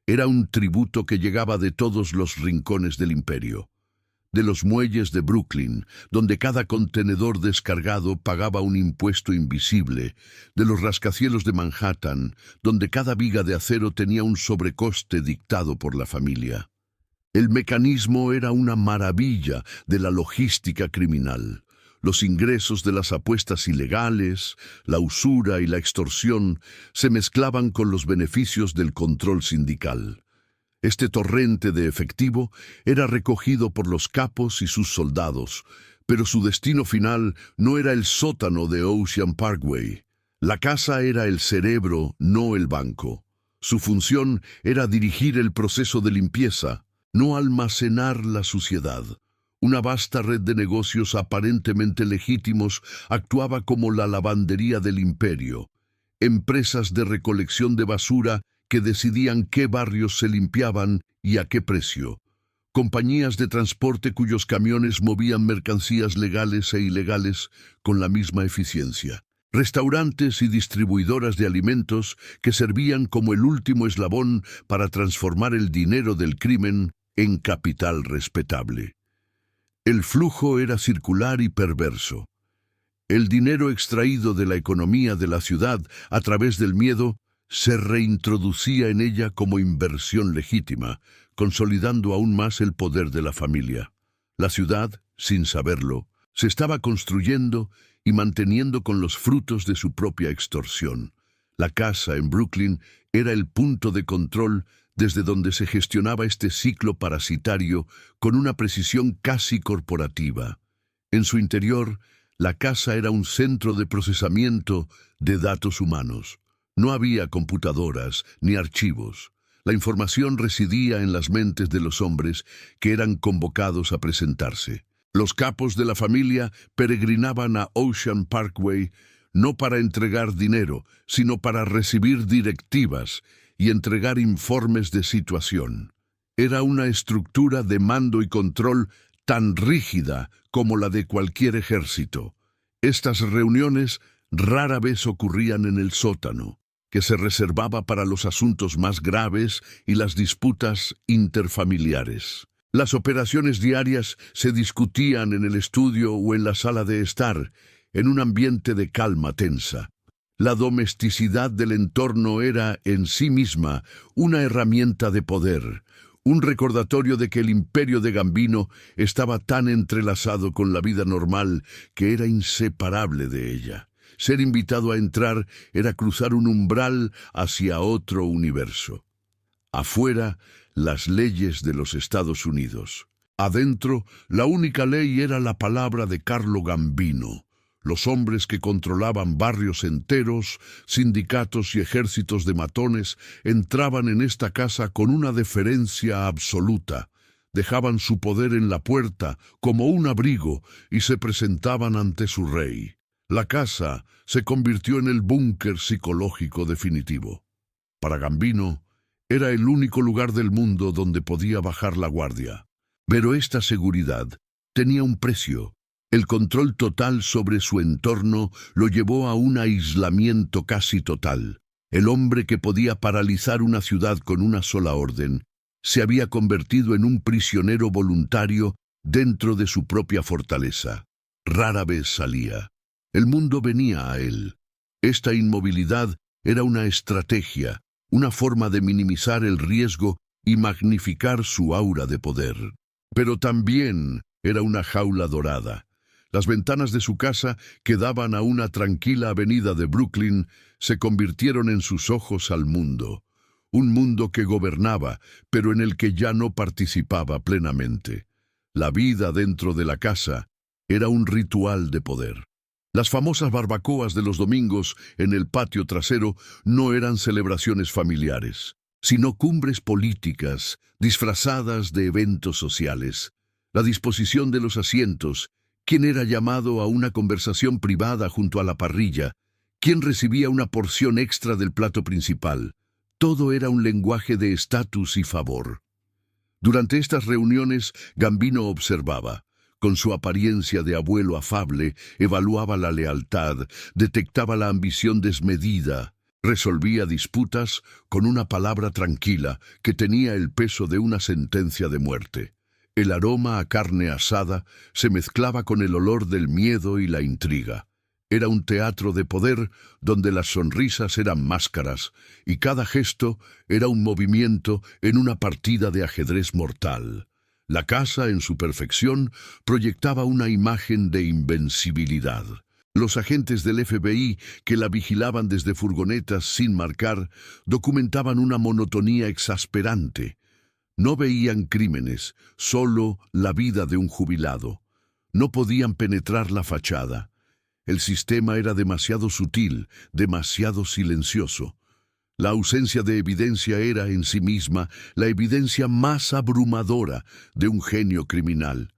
[SPEAKER 1] Era un tributo que llegaba de todos los rincones del imperio. De los muelles de Brooklyn, donde cada contenedor descargado pagaba un impuesto invisible, de los rascacielos de Manhattan, donde cada viga de acero tenía un sobrecoste dictado por la familia. El mecanismo era una maravilla de la logística criminal. Los ingresos de las apuestas ilegales, la usura y la extorsión se mezclaban con los beneficios del control sindical. Este torrente de efectivo era recogido por los capos y sus soldados, pero su destino final no era el sótano de Ocean Parkway. La casa era el cerebro, no el banco. Su función era dirigir el proceso de limpieza, no almacenar la suciedad. Una vasta red de negocios aparentemente legítimos actuaba como la lavandería del imperio. Empresas de recolección de basura que decidían qué barrios se limpiaban y a qué precio. Compañías de transporte cuyos camiones movían mercancías legales e ilegales con la misma eficiencia. Restaurantes y distribuidoras de alimentos que servían como el último eslabón para transformar el dinero del crimen en capital respetable. El flujo era circular y perverso. El dinero extraído de la economía de la ciudad a través del miedo se reintroducía en ella como inversión legítima, consolidando aún más el poder de la familia. La ciudad, sin saberlo, se estaba construyendo y manteniendo con los frutos de su propia extorsión. La casa en Brooklyn era el punto de control desde donde se gestionaba este ciclo parasitario con una precisión casi corporativa. En su interior, la casa era un centro de procesamiento de datos humanos. No había computadoras ni archivos. La información residía en las mentes de los hombres que eran convocados a presentarse. Los capos de la familia peregrinaban a Ocean Parkway no para entregar dinero, sino para recibir directivas y entregar informes de situación. Era una estructura de mando y control tan rígida como la de cualquier ejército. Estas reuniones rara vez ocurrían en el sótano, que se reservaba para los asuntos más graves y las disputas interfamiliares. Las operaciones diarias se discutían en el estudio o en la sala de estar, en un ambiente de calma tensa. La domesticidad del entorno era, en sí misma, una herramienta de poder, un recordatorio de que el imperio de Gambino estaba tan entrelazado con la vida normal que era inseparable de ella. Ser invitado a entrar era cruzar un umbral hacia otro universo. Afuera, las leyes de los Estados Unidos. Adentro, la única ley era la palabra de Carlo Gambino. Los hombres que controlaban barrios enteros, sindicatos y ejércitos de matones entraban en esta casa con una deferencia absoluta. Dejaban su poder en la puerta como un abrigo y se presentaban ante su rey. La casa se convirtió en el búnker psicológico definitivo. Para Gambino, era el único lugar del mundo donde podía bajar la guardia. Pero esta seguridad tenía un precio. El control total sobre su entorno lo llevó a un aislamiento casi total. El hombre que podía paralizar una ciudad con una sola orden se había convertido en un prisionero voluntario dentro de su propia fortaleza. Rara vez salía. El mundo venía a él. Esta inmovilidad era una estrategia, una forma de minimizar el riesgo y magnificar su aura de poder. Pero también era una jaula dorada. Las ventanas de su casa, que daban a una tranquila avenida de Brooklyn, se convirtieron en sus ojos al mundo. Un mundo que gobernaba, pero en el que ya no participaba plenamente. La vida dentro de la casa era un ritual de poder. Las famosas barbacoas de los domingos en el patio trasero no eran celebraciones familiares, sino cumbres políticas disfrazadas de eventos sociales. La disposición de los asientos, quién era llamado a una conversación privada junto a la parrilla, quién recibía una porción extra del plato principal. Todo era un lenguaje de estatus y favor. Durante estas reuniones, Gambino observaba. Con su apariencia de abuelo afable, evaluaba la lealtad, detectaba la ambición desmedida, resolvía disputas con una palabra tranquila que tenía el peso de una sentencia de muerte. El aroma a carne asada se mezclaba con el olor del miedo y la intriga. Era un teatro de poder donde las sonrisas eran máscaras y cada gesto era un movimiento en una partida de ajedrez mortal. La casa, en su perfección, proyectaba una imagen de invencibilidad. Los agentes del FBI, que la vigilaban desde furgonetas sin marcar, documentaban una monotonía exasperante. No veían crímenes, solo la vida de un jubilado. No podían penetrar la fachada. El sistema era demasiado sutil, demasiado silencioso. La ausencia de evidencia era, en sí misma, la evidencia más abrumadora de un genio criminal.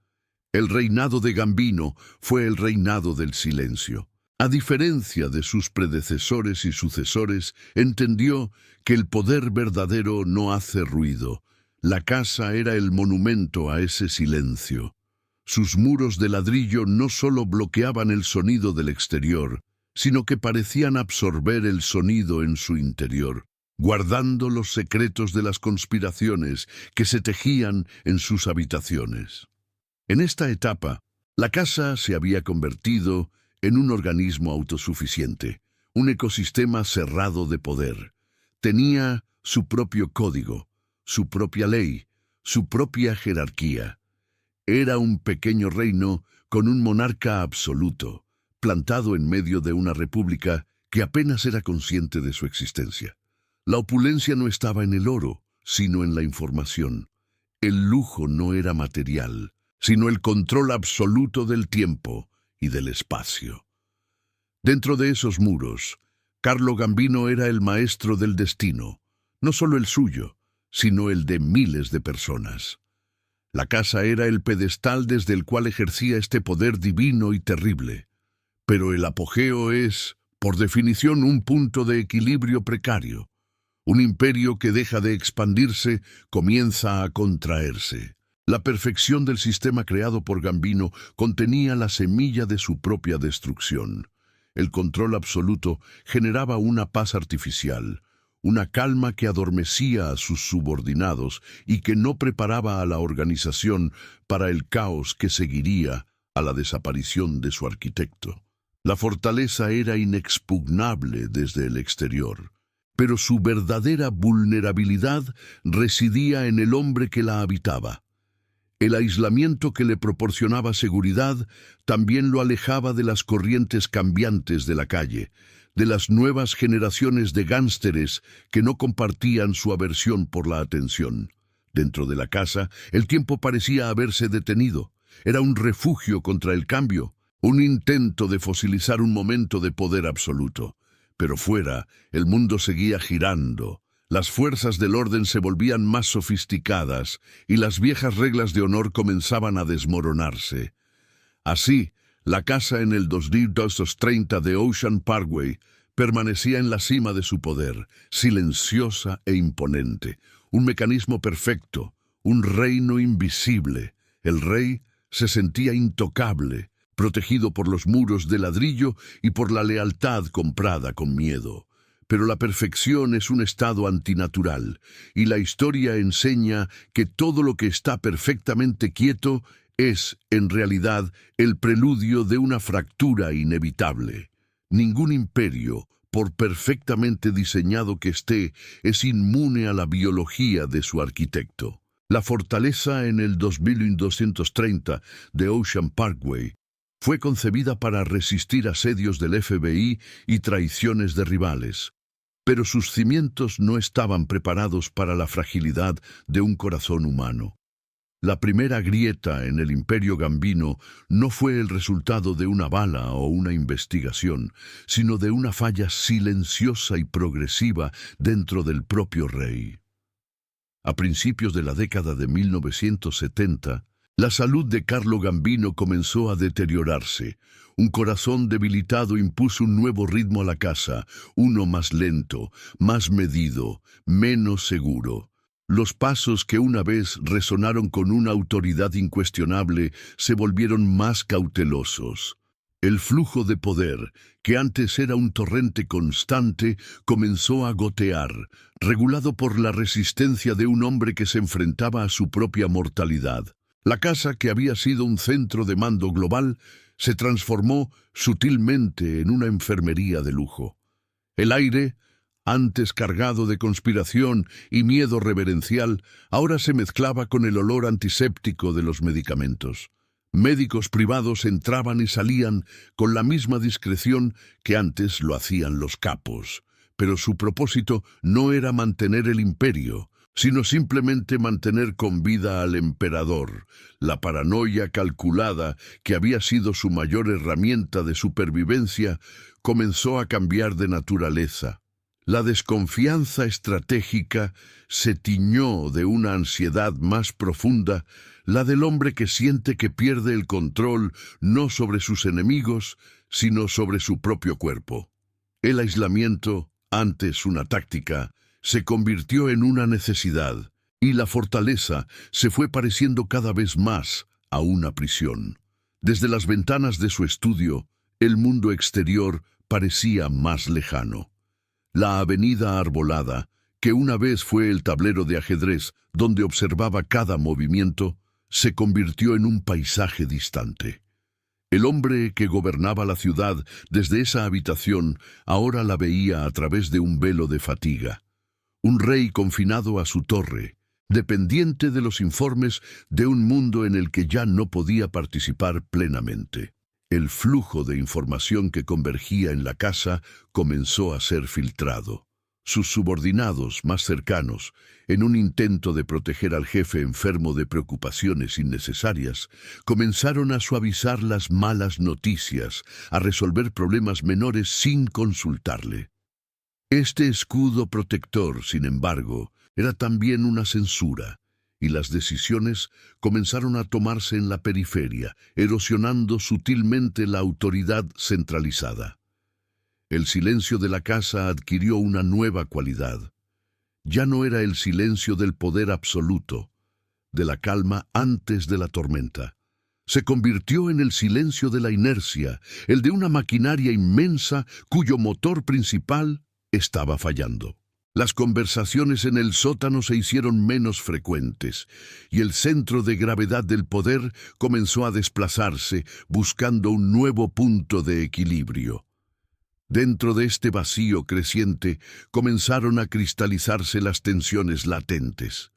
[SPEAKER 1] El reinado de Gambino fue el reinado del silencio. A diferencia de sus predecesores y sucesores, entendió que el poder verdadero no hace ruido. La casa era el monumento a ese silencio. Sus muros de ladrillo no solo bloqueaban el sonido del exterior, sino que parecían absorber el sonido en su interior, guardando los secretos de las conspiraciones que se tejían en sus habitaciones. En esta etapa, la casa se había convertido en un organismo autosuficiente, un ecosistema cerrado de poder. Tenía su propio código, su propia ley, su propia jerarquía. Era un pequeño reino con un monarca absoluto, plantado en medio de una república que apenas era consciente de su existencia. La opulencia no estaba en el oro, sino en la información. El lujo no era material, sino el control absoluto del tiempo y del espacio. Dentro de esos muros, Carlo Gambino era el maestro del destino, no solo el suyo, sino el de miles de personas. La casa era el pedestal desde el cual ejercía este poder divino y terrible. Pero el apogeo es, por definición, un punto de equilibrio precario. Un imperio que deja de expandirse comienza a contraerse. La perfección del sistema creado por Gambino contenía la semilla de su propia destrucción. El control absoluto generaba una paz artificial, una calma que adormecía a sus subordinados y que no preparaba a la organización para el caos que seguiría a la desaparición de su arquitecto. La fortaleza era inexpugnable desde el exterior, pero su verdadera vulnerabilidad residía en el hombre que la habitaba. El aislamiento que le proporcionaba seguridad también lo alejaba de las corrientes cambiantes de la calle, de las nuevas generaciones de gánsteres que no compartían su aversión por la atención. Dentro de la casa, el tiempo parecía haberse detenido. Era un refugio contra el cambio, un intento de fosilizar un momento de poder absoluto. Pero fuera, el mundo seguía girando. Las fuerzas del orden se volvían más sofisticadas y las viejas reglas de honor comenzaban a desmoronarse. Así, la casa en el 2230 de Ocean Parkway permanecía en la cima de su poder, silenciosa e imponente, un mecanismo perfecto, un reino invisible. El rey se sentía intocable, protegido por los muros de ladrillo y por la lealtad comprada con miedo. Pero la perfección es un estado antinatural, y la historia enseña que todo lo que está perfectamente quieto es, en realidad, el preludio de una fractura inevitable. Ningún imperio, por perfectamente diseñado que esté, es inmune a la biología de su arquitecto. La fortaleza en el 2230 de Ocean Parkway fue concebida para resistir asedios del FBI y traiciones de rivales. Pero sus cimientos no estaban preparados para la fragilidad de un corazón humano. La primera grieta en el Imperio Gambino no fue el resultado de una bala o una investigación, sino de una falla silenciosa y progresiva dentro del propio rey. A principios de la década de 1970, la salud de Carlo Gambino comenzó a deteriorarse. Un corazón debilitado impuso un nuevo ritmo a la casa, uno más lento, más medido, menos seguro. Los pasos que una vez resonaron con una autoridad incuestionable se volvieron más cautelosos. El flujo de poder, que antes era un torrente constante, comenzó a gotear, regulado por la resistencia de un hombre que se enfrentaba a su propia mortalidad. La casa, que había sido un centro de mando global, se transformó sutilmente en una enfermería de lujo. El aire, antes cargado de conspiración y miedo reverencial, ahora se mezclaba con el olor antiséptico de los medicamentos. Médicos privados entraban y salían con la misma discreción que antes lo hacían los capos, pero su propósito no era mantener el imperio, sino simplemente mantener con vida al emperador. La paranoia calculada, que había sido su mayor herramienta de supervivencia, comenzó a cambiar de naturaleza. La desconfianza estratégica se tiñó de una ansiedad más profunda, la del hombre que siente que pierde el control no sobre sus enemigos, sino sobre su propio cuerpo. El aislamiento, antes una táctica, se convirtió en una necesidad, y la fortaleza se fue pareciendo cada vez más a una prisión. Desde las ventanas de su estudio, el mundo exterior parecía más lejano. La avenida arbolada, que una vez fue el tablero de ajedrez donde observaba cada movimiento, se convirtió en un paisaje distante. El hombre que gobernaba la ciudad desde esa habitación ahora la veía a través de un velo de fatiga. Un rey confinado a su torre, dependiente de los informes de un mundo en el que ya no podía participar plenamente. El flujo de información que convergía en la casa comenzó a ser filtrado. Sus subordinados más cercanos, en un intento de proteger al jefe enfermo de preocupaciones innecesarias, comenzaron a suavizar las malas noticias, a resolver problemas menores sin consultarle. Este escudo protector, sin embargo, era también una censura, y las decisiones comenzaron a tomarse en la periferia, erosionando sutilmente la autoridad centralizada. El silencio de la casa adquirió una nueva cualidad. Ya no era el silencio del poder absoluto, de la calma antes de la tormenta. Se convirtió en el silencio de la inercia, el de una maquinaria inmensa cuyo motor principal estaba fallando. Las conversaciones en el sótano se hicieron menos frecuentes, y el centro de gravedad del poder comenzó a desplazarse, buscando un nuevo punto de equilibrio. Dentro de este vacío creciente comenzaron a cristalizarse las tensiones latentes.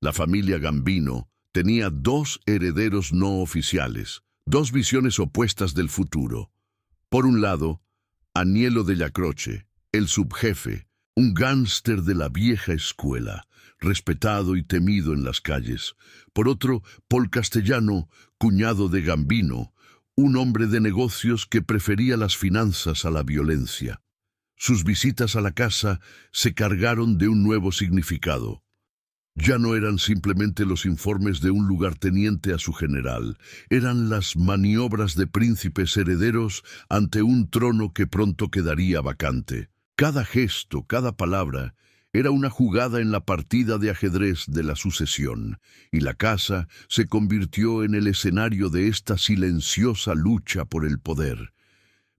[SPEAKER 1] La familia Gambino tenía dos herederos no oficiales, dos visiones opuestas del futuro. Por un lado, Anielo Della Croce, el subjefe, un gángster de la vieja escuela, respetado y temido en las calles. Por otro, Paul Castellano, cuñado de Gambino, un hombre de negocios que prefería las finanzas a la violencia. Sus visitas a la casa se cargaron de un nuevo significado. Ya no eran simplemente los informes de un lugarteniente a su general, eran las maniobras de príncipes herederos ante un trono que pronto quedaría vacante. Cada gesto, cada palabra, era una jugada en la partida de ajedrez de la sucesión, y la casa se convirtió en el escenario de esta silenciosa lucha por el poder.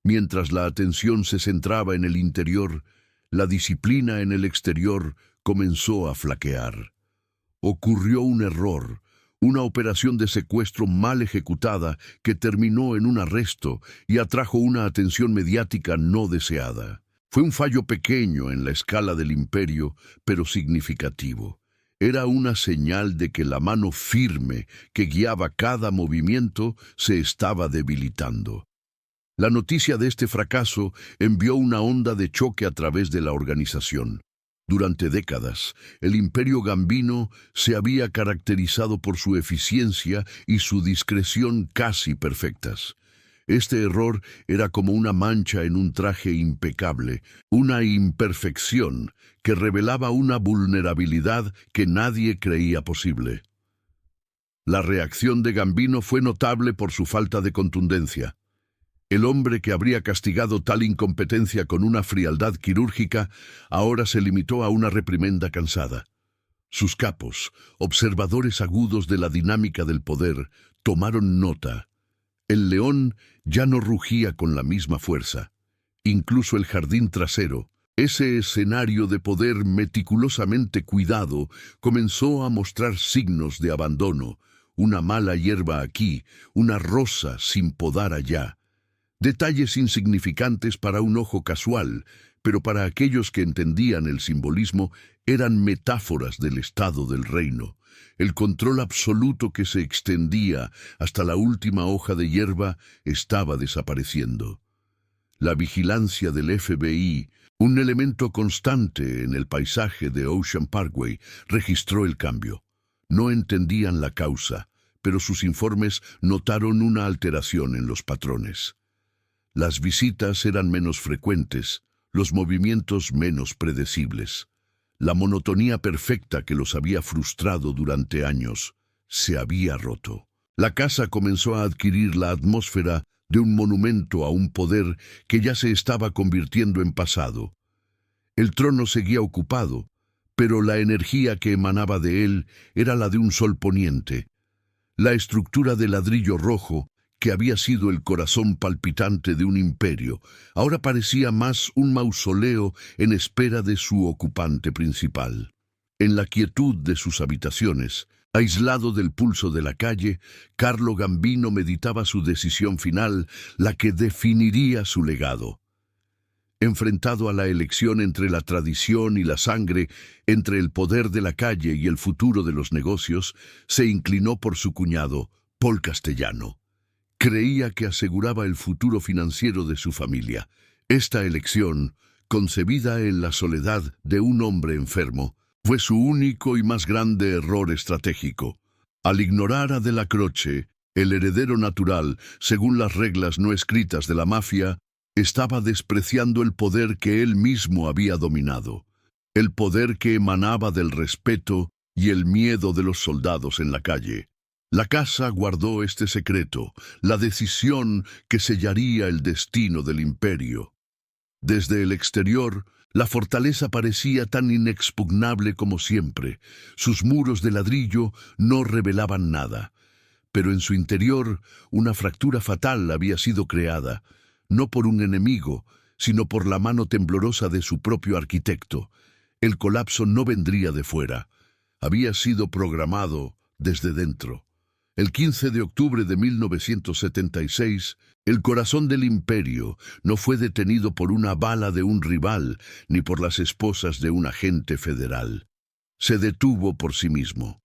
[SPEAKER 1] Mientras la atención se centraba en el interior, la disciplina en el exterior comenzó a flaquear. Ocurrió un error, una operación de secuestro mal ejecutada que terminó en un arresto y atrajo una atención mediática no deseada. Fue un fallo pequeño en la escala del imperio, pero significativo. Era una señal de que la mano firme que guiaba cada movimiento se estaba debilitando. La noticia de este fracaso envió una onda de choque a través de la organización. Durante décadas, el Imperio Gambino se había caracterizado por su eficiencia y su discreción casi perfectas. Este error era como una mancha en un traje impecable, una imperfección que revelaba una vulnerabilidad que nadie creía posible. La reacción de Gambino fue notable por su falta de contundencia. El hombre que habría castigado tal incompetencia con una frialdad quirúrgica ahora se limitó a una reprimenda cansada. Sus capos, observadores agudos de la dinámica del poder, tomaron nota. El león ya no rugía con la misma fuerza. Incluso el jardín trasero, ese escenario de poder meticulosamente cuidado, comenzó a mostrar signos de abandono. Una mala hierba aquí, una rosa sin podar allá. Detalles insignificantes para un ojo casual, pero para aquellos que entendían el simbolismo eran metáforas del estado del reino. El control absoluto que se extendía hasta la última hoja de hierba estaba desapareciendo. La vigilancia del FBI, un elemento constante en el paisaje de Ocean Parkway, registró el cambio. No entendían la causa, pero sus informes notaron una alteración en los patrones. Las visitas eran menos frecuentes, los movimientos menos predecibles. La monotonía perfecta que los había frustrado durante años se había roto. La casa comenzó a adquirir la atmósfera de un monumento a un poder que ya se estaba convirtiendo en pasado. El trono seguía ocupado, pero la energía que emanaba de él era la de un sol poniente. La estructura de ladrillo rojo, que había sido el corazón palpitante de un imperio, ahora parecía más un mausoleo en espera de su ocupante principal. En la quietud de sus habitaciones, aislado del pulso de la calle, Carlo Gambino meditaba su decisión final, la que definiría su legado. Enfrentado a la elección entre la tradición y la sangre, entre el poder de la calle y el futuro de los negocios, se inclinó por su cuñado, Paul Castellano. Creía que aseguraba el futuro financiero de su familia. Esta elección, concebida en la soledad de un hombre enfermo, fue su único y más grande error estratégico. Al ignorar a De la Croce, el heredero natural, según las reglas no escritas de la mafia, estaba despreciando el poder que él mismo había dominado, el poder que emanaba del respeto y el miedo de los soldados en la calle. La casa guardó este secreto, la decisión que sellaría el destino del imperio. Desde el exterior, la fortaleza parecía tan inexpugnable como siempre. Sus muros de ladrillo no revelaban nada. Pero en su interior, una fractura fatal había sido creada, no por un enemigo, sino por la mano temblorosa de su propio arquitecto. El colapso no vendría de fuera. Había sido programado desde dentro. El 15 de octubre de 1976, el corazón del imperio no fue detenido por una bala de un rival ni por las esposas de un agente federal. Se detuvo por sí mismo.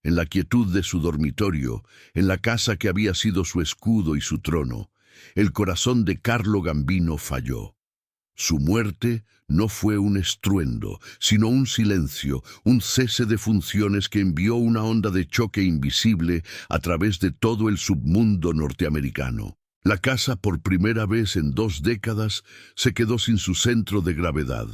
[SPEAKER 1] En la quietud de su dormitorio, en la casa que había sido su escudo y su trono, el corazón de Carlo Gambino falló. Su muerte no fue un estruendo, sino un silencio, un cese de funciones que envió una onda de choque invisible a través de todo el submundo norteamericano. La casa, por primera vez en 2 décadas, se quedó sin su centro de gravedad.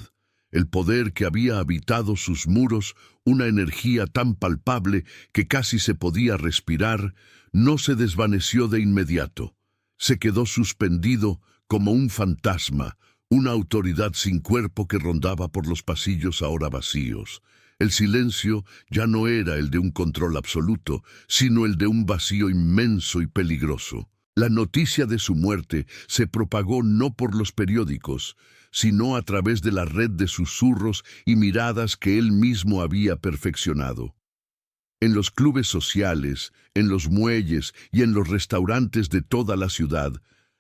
[SPEAKER 1] El poder que había habitado sus muros, una energía tan palpable que casi se podía respirar, no se desvaneció de inmediato. Se quedó suspendido como un fantasma, una autoridad sin cuerpo que rondaba por los pasillos ahora vacíos. El silencio ya no era el de un control absoluto, sino el de un vacío inmenso y peligroso. La noticia de su muerte se propagó no por los periódicos, sino a través de la red de susurros y miradas que él mismo había perfeccionado. En los clubes sociales, en los muelles y en los restaurantes de toda la ciudad,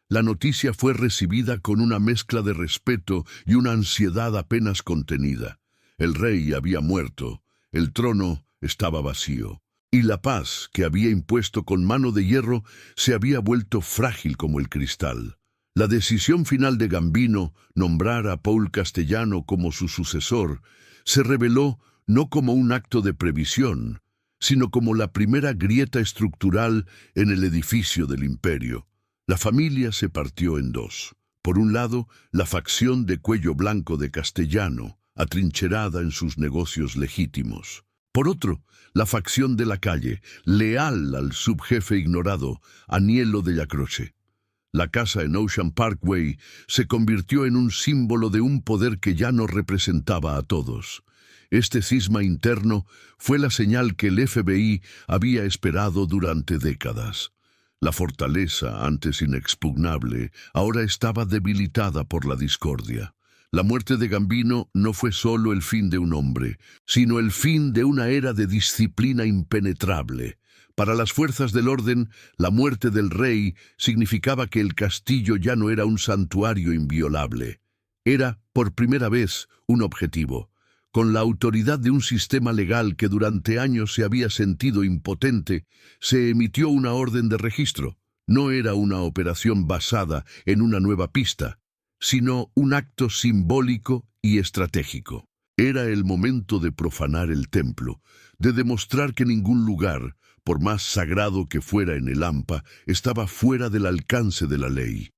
[SPEAKER 1] la noticia fue recibida con una mezcla de respeto y una ansiedad apenas contenida. El rey había muerto, el trono estaba vacío, y la paz que había impuesto con mano de hierro se había vuelto frágil como el cristal. La decisión final de Gambino, nombrar a Paul Castellano como su sucesor, se reveló no como un acto de previsión, sino como la primera grieta estructural en el edificio del imperio. La familia se partió en 2. Por un lado, la facción de cuello blanco de Castellano, atrincherada en sus negocios legítimos. Por otro, la facción de la calle, leal al subjefe ignorado, Aniello de la Croce. La casa en Ocean Parkway se convirtió en un símbolo de un poder que ya no representaba a todos. Este cisma interno fue la señal que el FBI había esperado durante décadas. La fortaleza, antes inexpugnable, ahora estaba debilitada por la discordia. La muerte de Gambino no fue solo el fin de un hombre, sino el fin de una era de disciplina impenetrable. Para las fuerzas del orden, la muerte del rey significaba que el castillo ya no era un santuario inviolable. Era, por primera vez, un objetivo. Con la autoridad de un sistema legal que durante años se había sentido impotente, se emitió una orden de registro. No era una operación basada en una nueva pista, sino un acto simbólico y estratégico. Era el momento de profanar el templo, de demostrar que ningún lugar, por más sagrado que fuera en el hampa, estaba fuera del alcance de la ley.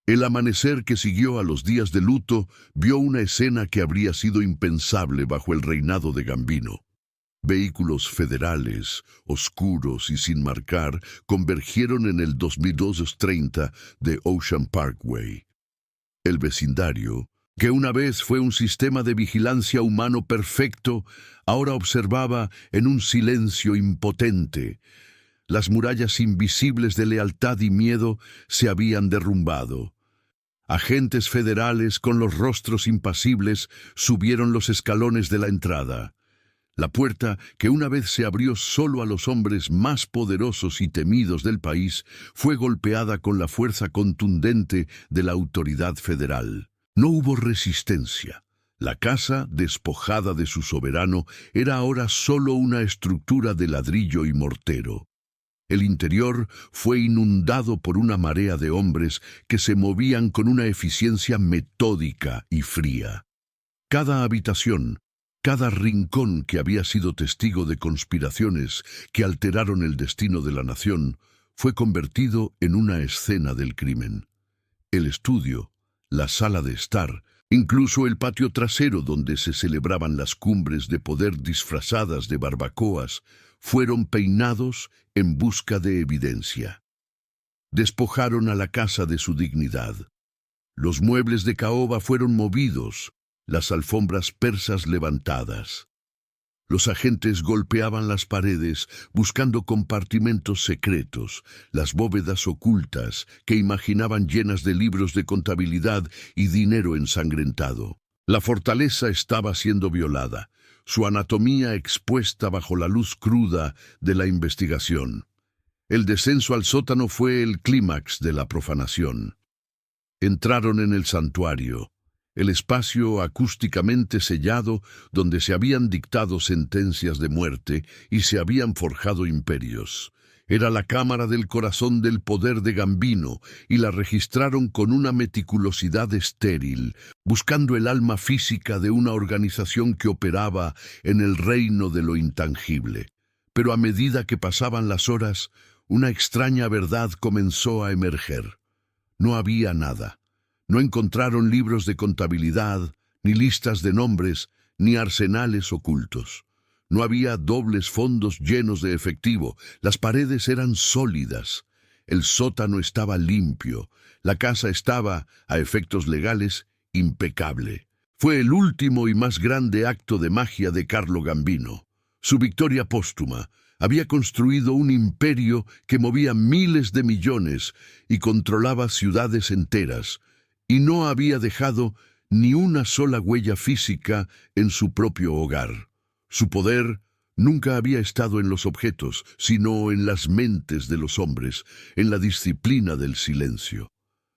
[SPEAKER 1] El amanecer que siguió a los días de luto vio una escena que habría sido impensable bajo el reinado de Gambino. Vehículos federales, oscuros y sin marcar, convergieron en el 2230 de Ocean Parkway. El vecindario, que una vez fue un sistema de vigilancia humano perfecto, ahora observaba en un silencio impotente. Las murallas invisibles de lealtad y miedo se habían derrumbado. Agentes federales con los rostros impasibles subieron los escalones de la entrada. La puerta, que una vez se abrió solo a los hombres más poderosos y temidos del país, fue golpeada con la fuerza contundente de la autoridad federal. No hubo resistencia. La casa, despojada de su soberano, era ahora solo una estructura de ladrillo y mortero. El interior fue inundado por una marea de hombres que se movían con una eficiencia metódica y fría. Cada habitación, cada rincón que había sido testigo de conspiraciones que alteraron el destino de la nación, fue convertido en una escena del crimen. El estudio, la sala de estar, incluso el patio trasero donde se celebraban las cumbres de poder disfrazadas de barbacoas, fueron peinados en busca de evidencia. Despojaron a la casa de su dignidad. Los muebles de caoba fueron movidos, las alfombras persas levantadas. Los agentes golpeaban las paredes buscando compartimentos secretos, las bóvedas ocultas que imaginaban llenas de libros de contabilidad y dinero ensangrentado. La fortaleza estaba siendo violada, su anatomía expuesta bajo la luz cruda de la investigación. El descenso al sótano fue el clímax de la profanación. Entraron en el santuario, el espacio acústicamente sellado donde se habían dictado sentencias de muerte y se habían forjado imperios. Era la cámara del corazón del poder de Gambino y la registraron con una meticulosidad estéril, buscando el alma física de una organización que operaba en el reino de lo intangible. Pero a medida que pasaban las horas, una extraña verdad comenzó a emerger. No había nada. No encontraron libros de contabilidad, ni listas de nombres, ni arsenales ocultos. No había dobles fondos llenos de efectivo. Las paredes eran sólidas. El sótano estaba limpio. La casa estaba, a efectos legales, impecable. Fue el último y más grande acto de magia de Carlo Gambino. Su victoria póstuma. Había construido un imperio que movía miles de millones y controlaba ciudades enteras, y no había dejado ni una sola huella física en su propio hogar. Su poder nunca había estado en los objetos, sino en las mentes de los hombres, en la disciplina del silencio.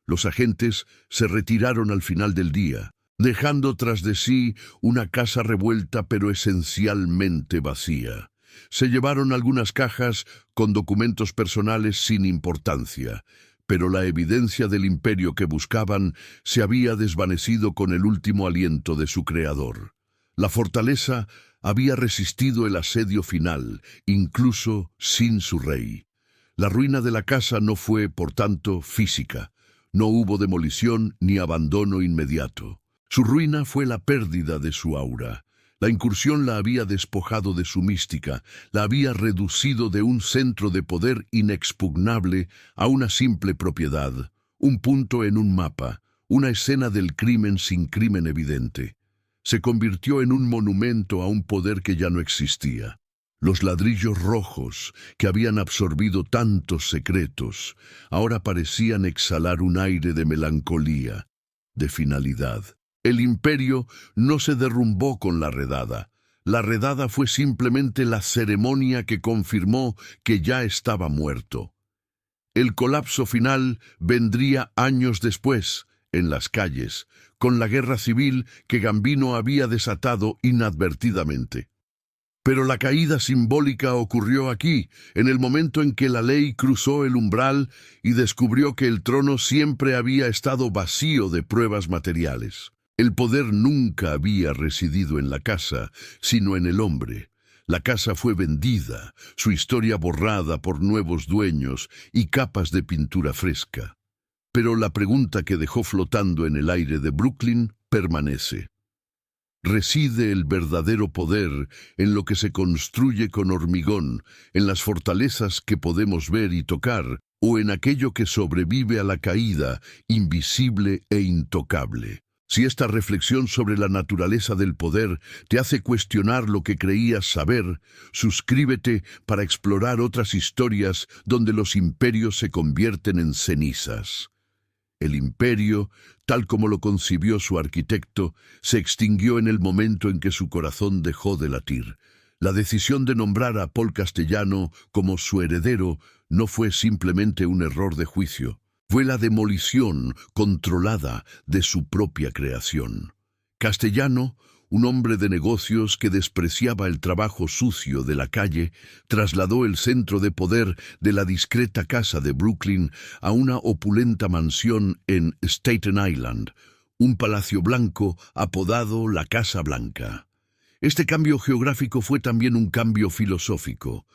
[SPEAKER 1] Los agentes se retiraron al final del día, dejando tras de sí una casa revuelta pero esencialmente vacía. Se llevaron algunas cajas con documentos personales sin importancia, pero la evidencia del imperio que buscaban se había desvanecido con el último aliento de su creador. La fortaleza había resistido el asedio final, incluso sin su rey. La ruina de la casa no fue, por tanto, física. No hubo demolición ni abandono inmediato. Su ruina fue la pérdida de su aura. La incursión la había despojado de su mística, la había reducido de un centro de poder inexpugnable a una simple propiedad, un punto en un mapa, una escena del crimen sin crimen evidente. Se convirtió en un monumento a un poder que ya no existía. Los ladrillos rojos, que habían absorbido tantos secretos, ahora parecían exhalar un aire de melancolía, de finalidad. El imperio no se derrumbó con la redada. La redada fue simplemente la ceremonia que confirmó que ya estaba muerto. El colapso final vendría años después, en las calles, con la guerra civil que Gambino había desatado inadvertidamente. Pero la caída simbólica ocurrió aquí, en el momento en que la ley cruzó el umbral y descubrió que el trono siempre había estado vacío de pruebas materiales. El poder nunca había residido en la casa, sino en el hombre. La casa fue vendida, su historia borrada por nuevos dueños y capas de pintura fresca. Pero la pregunta que dejó flotando en el aire de Brooklyn permanece. ¿Reside el verdadero poder en lo que se construye con hormigón, en las fortalezas que podemos ver y tocar, o en aquello que sobrevive a la caída, invisible e intocable? Si esta reflexión sobre la naturaleza del poder te hace cuestionar lo que creías saber, suscríbete para explorar otras historias donde los imperios se convierten en cenizas. El imperio, tal como lo concibió su arquitecto, se extinguió en el momento en que su corazón dejó de latir. La decisión de nombrar a Paul Castellano como su heredero no fue simplemente un error de juicio. Fue la demolición controlada de su propia creación. Castellano, un hombre de negocios que despreciaba el trabajo sucio de la calle, trasladó el centro de poder de la discreta casa de Brooklyn a una opulenta mansión en Staten Island, un palacio blanco apodado la Casa Blanca. Este cambio geográfico fue también un cambio filosófico.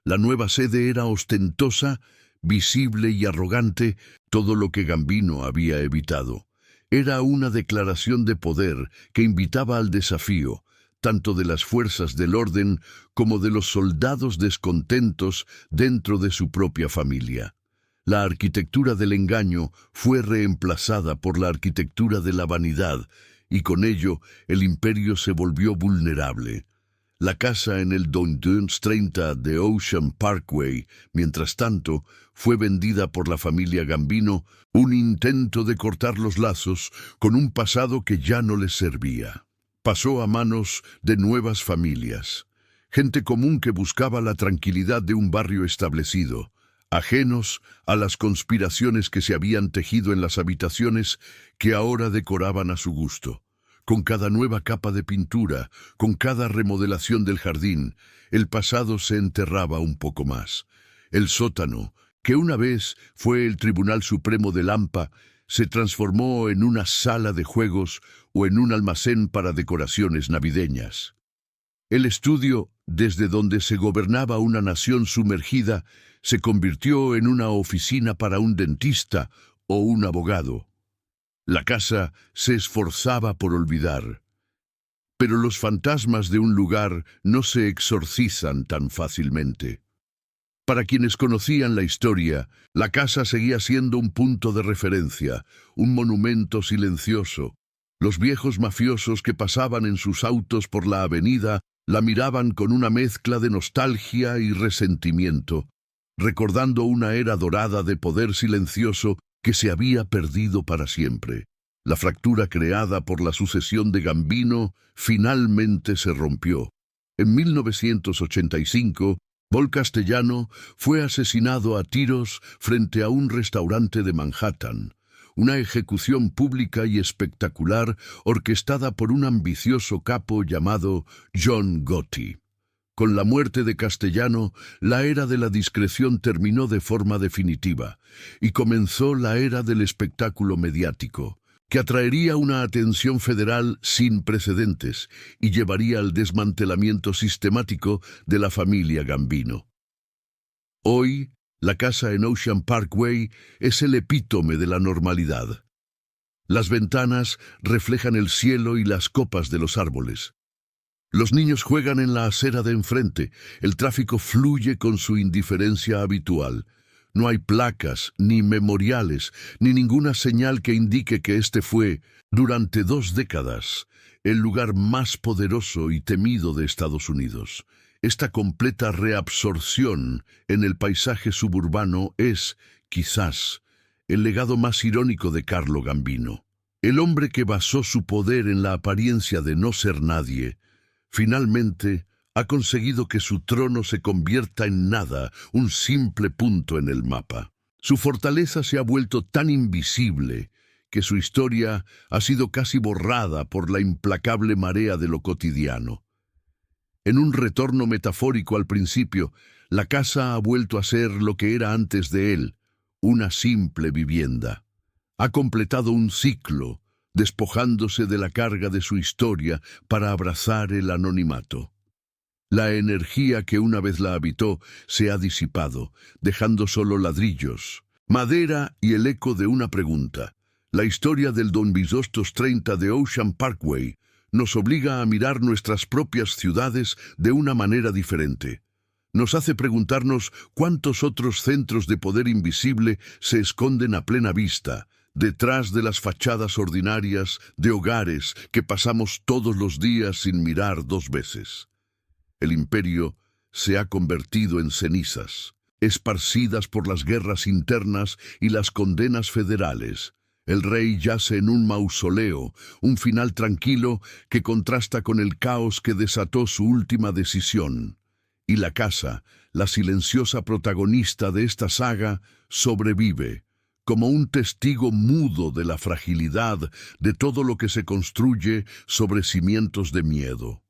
[SPEAKER 1] La nueva sede era ostentosa, visible y arrogante, todo lo que Gambino había evitado. Era una declaración de poder que invitaba al desafío, tanto de las fuerzas del orden como de los soldados descontentos dentro de su propia familia. La arquitectura del engaño fue reemplazada por la arquitectura de la vanidad, y con ello el imperio se volvió vulnerable. La casa en el Downs 30 de Ocean Parkway, mientras tanto, fue vendida por la familia Gambino, un intento de cortar los lazos con un pasado que ya no les servía. Pasó a manos de nuevas familias, gente común que buscaba la tranquilidad de un barrio establecido, ajenos a las conspiraciones que se habían tejido en las habitaciones que ahora decoraban a su gusto. Con cada nueva capa de pintura, con cada remodelación del jardín, el pasado se enterraba un poco más. El sótano, que una vez fue el Tribunal Supremo de Lampa, se transformó en una sala de juegos o en un almacén para decoraciones navideñas. El estudio, desde donde se gobernaba una nación sumergida, se convirtió en una oficina para un dentista o un abogado. La casa se esforzaba por olvidar. Pero los fantasmas de un lugar no se exorcizan tan fácilmente. Para quienes conocían la historia, la casa seguía siendo un punto de referencia, un monumento silencioso. Los viejos mafiosos que pasaban en sus autos por la avenida la miraban con una mezcla de nostalgia y resentimiento, recordando una era dorada de poder silencioso que se había perdido para siempre. La fractura creada por la sucesión de Gambino finalmente se rompió. En 1985, Paul Castellano fue asesinado a tiros frente a un restaurante de Manhattan, una ejecución pública y espectacular orquestada por un ambicioso capo llamado John Gotti. Con la muerte de Castellano, la era de la discreción terminó de forma definitiva y comenzó la era del espectáculo mediático, que atraería una atención federal sin precedentes y llevaría al desmantelamiento sistemático de la familia Gambino. Hoy, la casa en Ocean Parkway es el epítome de la normalidad. Las ventanas reflejan el cielo y las copas de los árboles. Los niños juegan en la acera de enfrente, el tráfico fluye con su indiferencia habitual. No hay placas, ni memoriales, ni ninguna señal que indique que este fue, durante 2 décadas, el lugar más poderoso y temido de Estados Unidos. Esta completa reabsorción en el paisaje suburbano es, quizás, el legado más irónico de Carlo Gambino. El hombre que basó su poder en la apariencia de no ser nadie, finalmente ha conseguido que su trono se convierta en nada, un simple punto en el mapa. Su fortaleza se ha vuelto tan invisible que su historia ha sido casi borrada por la implacable marea de lo cotidiano. En un retorno metafórico al principio, la casa ha vuelto a ser lo que era antes de él, una simple vivienda. Ha completado un ciclo, despojándose de la carga de su historia para abrazar el anonimato. La energía que una vez la habitó se ha disipado, dejando solo ladrillos, madera y el eco de una pregunta. La historia del Downs 30 de Ocean Parkway nos obliga a mirar nuestras propias ciudades de una manera diferente. Nos hace preguntarnos cuántos otros centros de poder invisible se esconden a plena vista, detrás de las fachadas ordinarias de hogares que pasamos todos los días sin mirar 2 veces. El imperio se ha convertido en cenizas, esparcidas por las guerras internas y las condenas federales. El rey yace en un mausoleo, un final tranquilo que contrasta con el caos que desató su última decisión. Y la casa, la silenciosa protagonista de esta saga, sobrevive, como un testigo mudo de la fragilidad de todo lo que se construye sobre cimientos de miedo.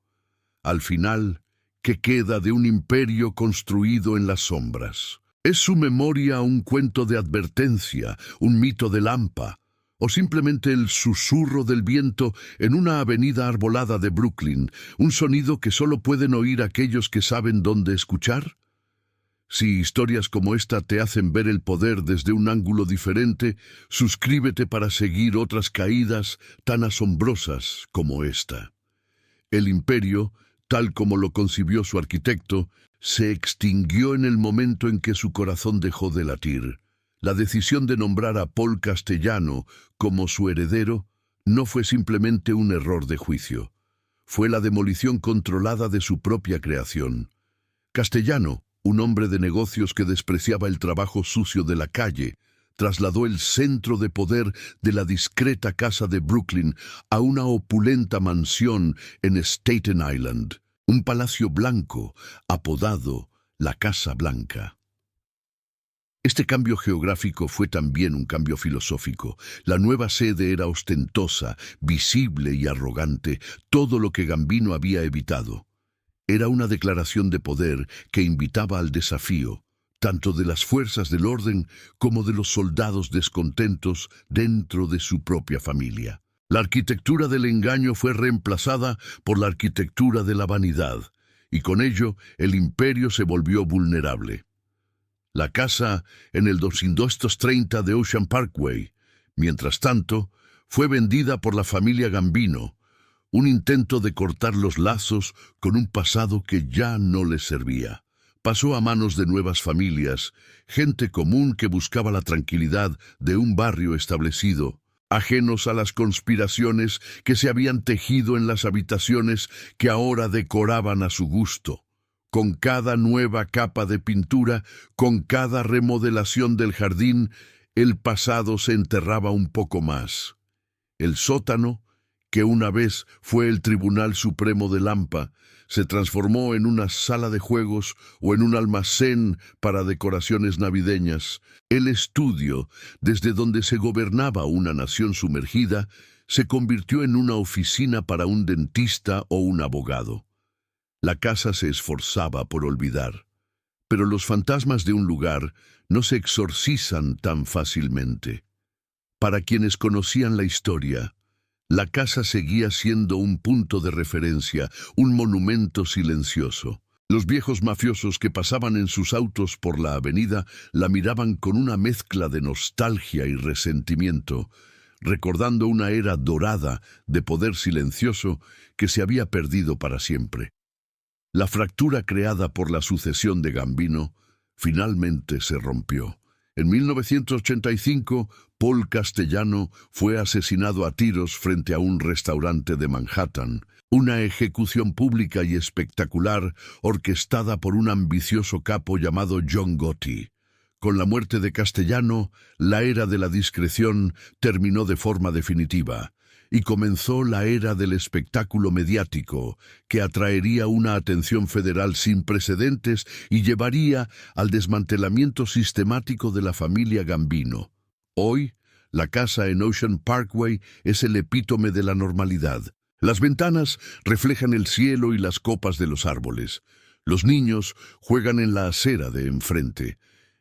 [SPEAKER 1] Al final, ¿qué queda de un imperio construido en las sombras? ¿Es su memoria un cuento de advertencia, un mito de Lampa, o simplemente el susurro del viento en una avenida arbolada de Brooklyn, un sonido que solo pueden oír aquellos que saben dónde escuchar? Si historias como esta te hacen ver el poder desde un ángulo diferente, suscríbete para seguir otras caídas tan asombrosas como esta. El imperio, tal como lo concibió su arquitecto, se extinguió en el momento en que su corazón dejó de latir. La decisión de nombrar a Paul Castellano como su heredero no fue simplemente un error de juicio. Fue la demolición controlada de su propia creación. Castellano, un hombre de negocios que despreciaba el trabajo sucio de la calle, trasladó el centro de poder de la discreta casa de Brooklyn a una opulenta mansión en Staten Island, un palacio blanco apodado la Casa Blanca. Este cambio geográfico fue también un cambio filosófico. La nueva sede era ostentosa, visible y arrogante, todo lo que Gambino había evitado. Era una declaración de poder que invitaba al desafío, tanto de las fuerzas del orden como de los soldados descontentos dentro de su propia familia. La arquitectura del engaño fue reemplazada por la arquitectura de la vanidad, y con ello el imperio se volvió vulnerable. La casa en el 230 de Ocean Parkway, mientras tanto, fue vendida por la familia Gambino, un intento de cortar los lazos con un pasado que ya no les servía. Pasó a manos de nuevas familias, gente común que buscaba la tranquilidad de un barrio establecido, ajenos a las conspiraciones que se habían tejido en las habitaciones que ahora decoraban a su gusto. Con cada nueva capa de pintura, con cada remodelación del jardín, el pasado se enterraba un poco más. El sótano, que una vez fue el Tribunal Supremo de Lampa, se transformó en una sala de juegos o en un almacén para decoraciones navideñas. El estudio, desde donde se gobernaba una nación sumergida, se convirtió en una oficina para un dentista o un abogado. La casa se esforzaba por olvidar, pero los fantasmas de un lugar no se exorcizan tan fácilmente. Para quienes conocían la historia, la casa seguía siendo un punto de referencia, un monumento silencioso. Los viejos mafiosos que pasaban en sus autos por la avenida la miraban con una mezcla de nostalgia y resentimiento, recordando una era dorada de poder silencioso que se había perdido para siempre. La fractura creada por la sucesión de Gambino finalmente se rompió. En 1985, Paul Castellano fue asesinado a tiros frente a un restaurante de Manhattan, una ejecución pública y espectacular orquestada por un ambicioso capo llamado John Gotti. Con la muerte de Castellano, la era de la discreción terminó de forma definitiva, y comenzó la era del espectáculo mediático, que atraería una atención federal sin precedentes y llevaría al desmantelamiento sistemático de la familia Gambino. Hoy, la casa en Ocean Parkway es el epítome de la normalidad. Las ventanas reflejan el cielo y las copas de los árboles. Los niños juegan en la acera de enfrente.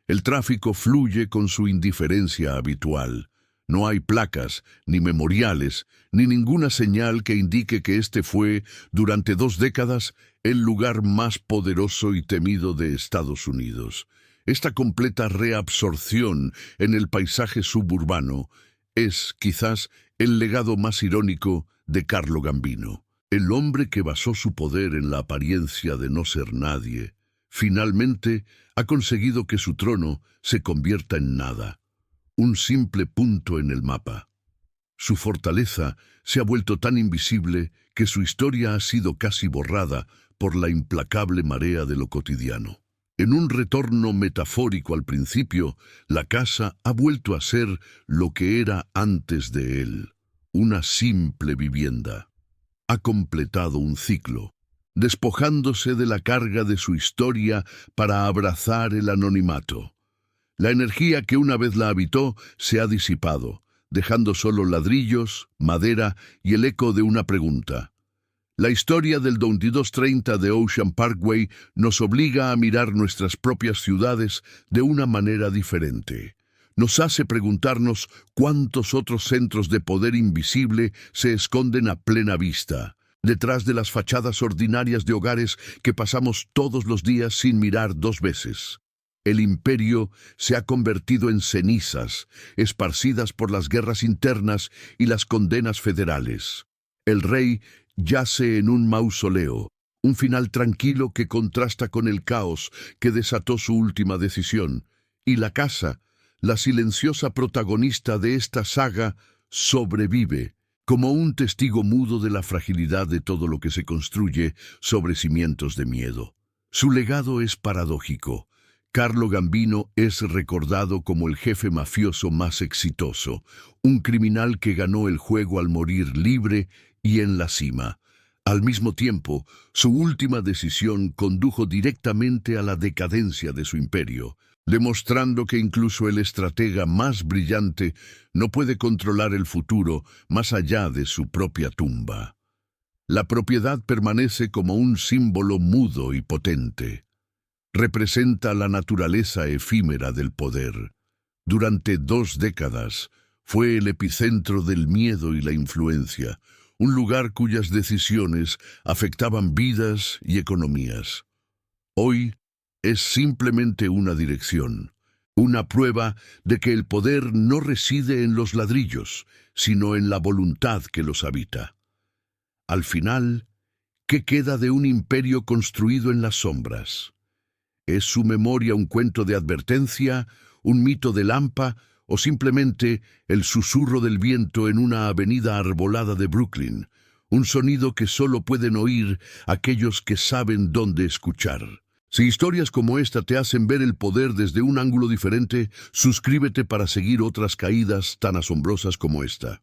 [SPEAKER 1] El tráfico fluye con su indiferencia habitual. No hay placas, ni memoriales, ni ninguna señal que indique que este fue, durante 2 décadas, el lugar más poderoso y temido de Estados Unidos. Esta completa reabsorción en el paisaje suburbano es, quizás, el legado más irónico de Carlo Gambino. El hombre que basó su poder en la apariencia de no ser nadie, finalmente ha conseguido que su trono se convierta en nada. Un simple punto en el mapa. Su fortaleza se ha vuelto tan invisible que su historia ha sido casi borrada por la implacable marea de lo cotidiano. En un retorno metafórico al principio, la casa ha vuelto a ser lo que era antes de él, una simple vivienda. Ha completado un ciclo, despojándose de la carga de su historia para abrazar el anonimato. La energía que una vez la habitó se ha disipado, dejando solo ladrillos, madera y el eco de una pregunta. La historia del 2230 de Ocean Parkway nos obliga a mirar nuestras propias ciudades de una manera diferente. Nos hace preguntarnos cuántos otros centros de poder invisible se esconden a plena vista, detrás de las fachadas ordinarias de hogares que pasamos todos los días sin mirar dos veces. El imperio se ha convertido en cenizas, esparcidas por las guerras internas y las condenas federales. El rey yace en un mausoleo, un final tranquilo que contrasta con el caos que desató su última decisión. Y la casa, la silenciosa protagonista de esta saga, sobrevive, como un testigo mudo de la fragilidad de todo lo que se construye sobre cimientos de miedo. Su legado es paradójico. Carlo Gambino es recordado como el jefe mafioso más exitoso, un criminal que ganó el juego al morir libre y en la cima. Al mismo tiempo, su última decisión condujo directamente a la decadencia de su imperio, demostrando que incluso el estratega más brillante no puede controlar el futuro más allá de su propia tumba. La propiedad permanece como un símbolo mudo y potente. Representa la naturaleza efímera del poder. Durante 2 décadas fue el epicentro del miedo y la influencia, un lugar cuyas decisiones afectaban vidas y economías. Hoy es simplemente una dirección, una prueba de que el poder no reside en los ladrillos, sino en la voluntad que los habita. Al final, ¿qué queda de un imperio construido en las sombras? ¿Es su memoria un cuento de advertencia, un mito de Lampa o simplemente el susurro del viento en una avenida arbolada de Brooklyn, un sonido que solo pueden oír aquellos que saben dónde escuchar? Si historias como esta te hacen ver el poder desde un ángulo diferente, suscríbete para seguir otras caídas tan asombrosas como esta.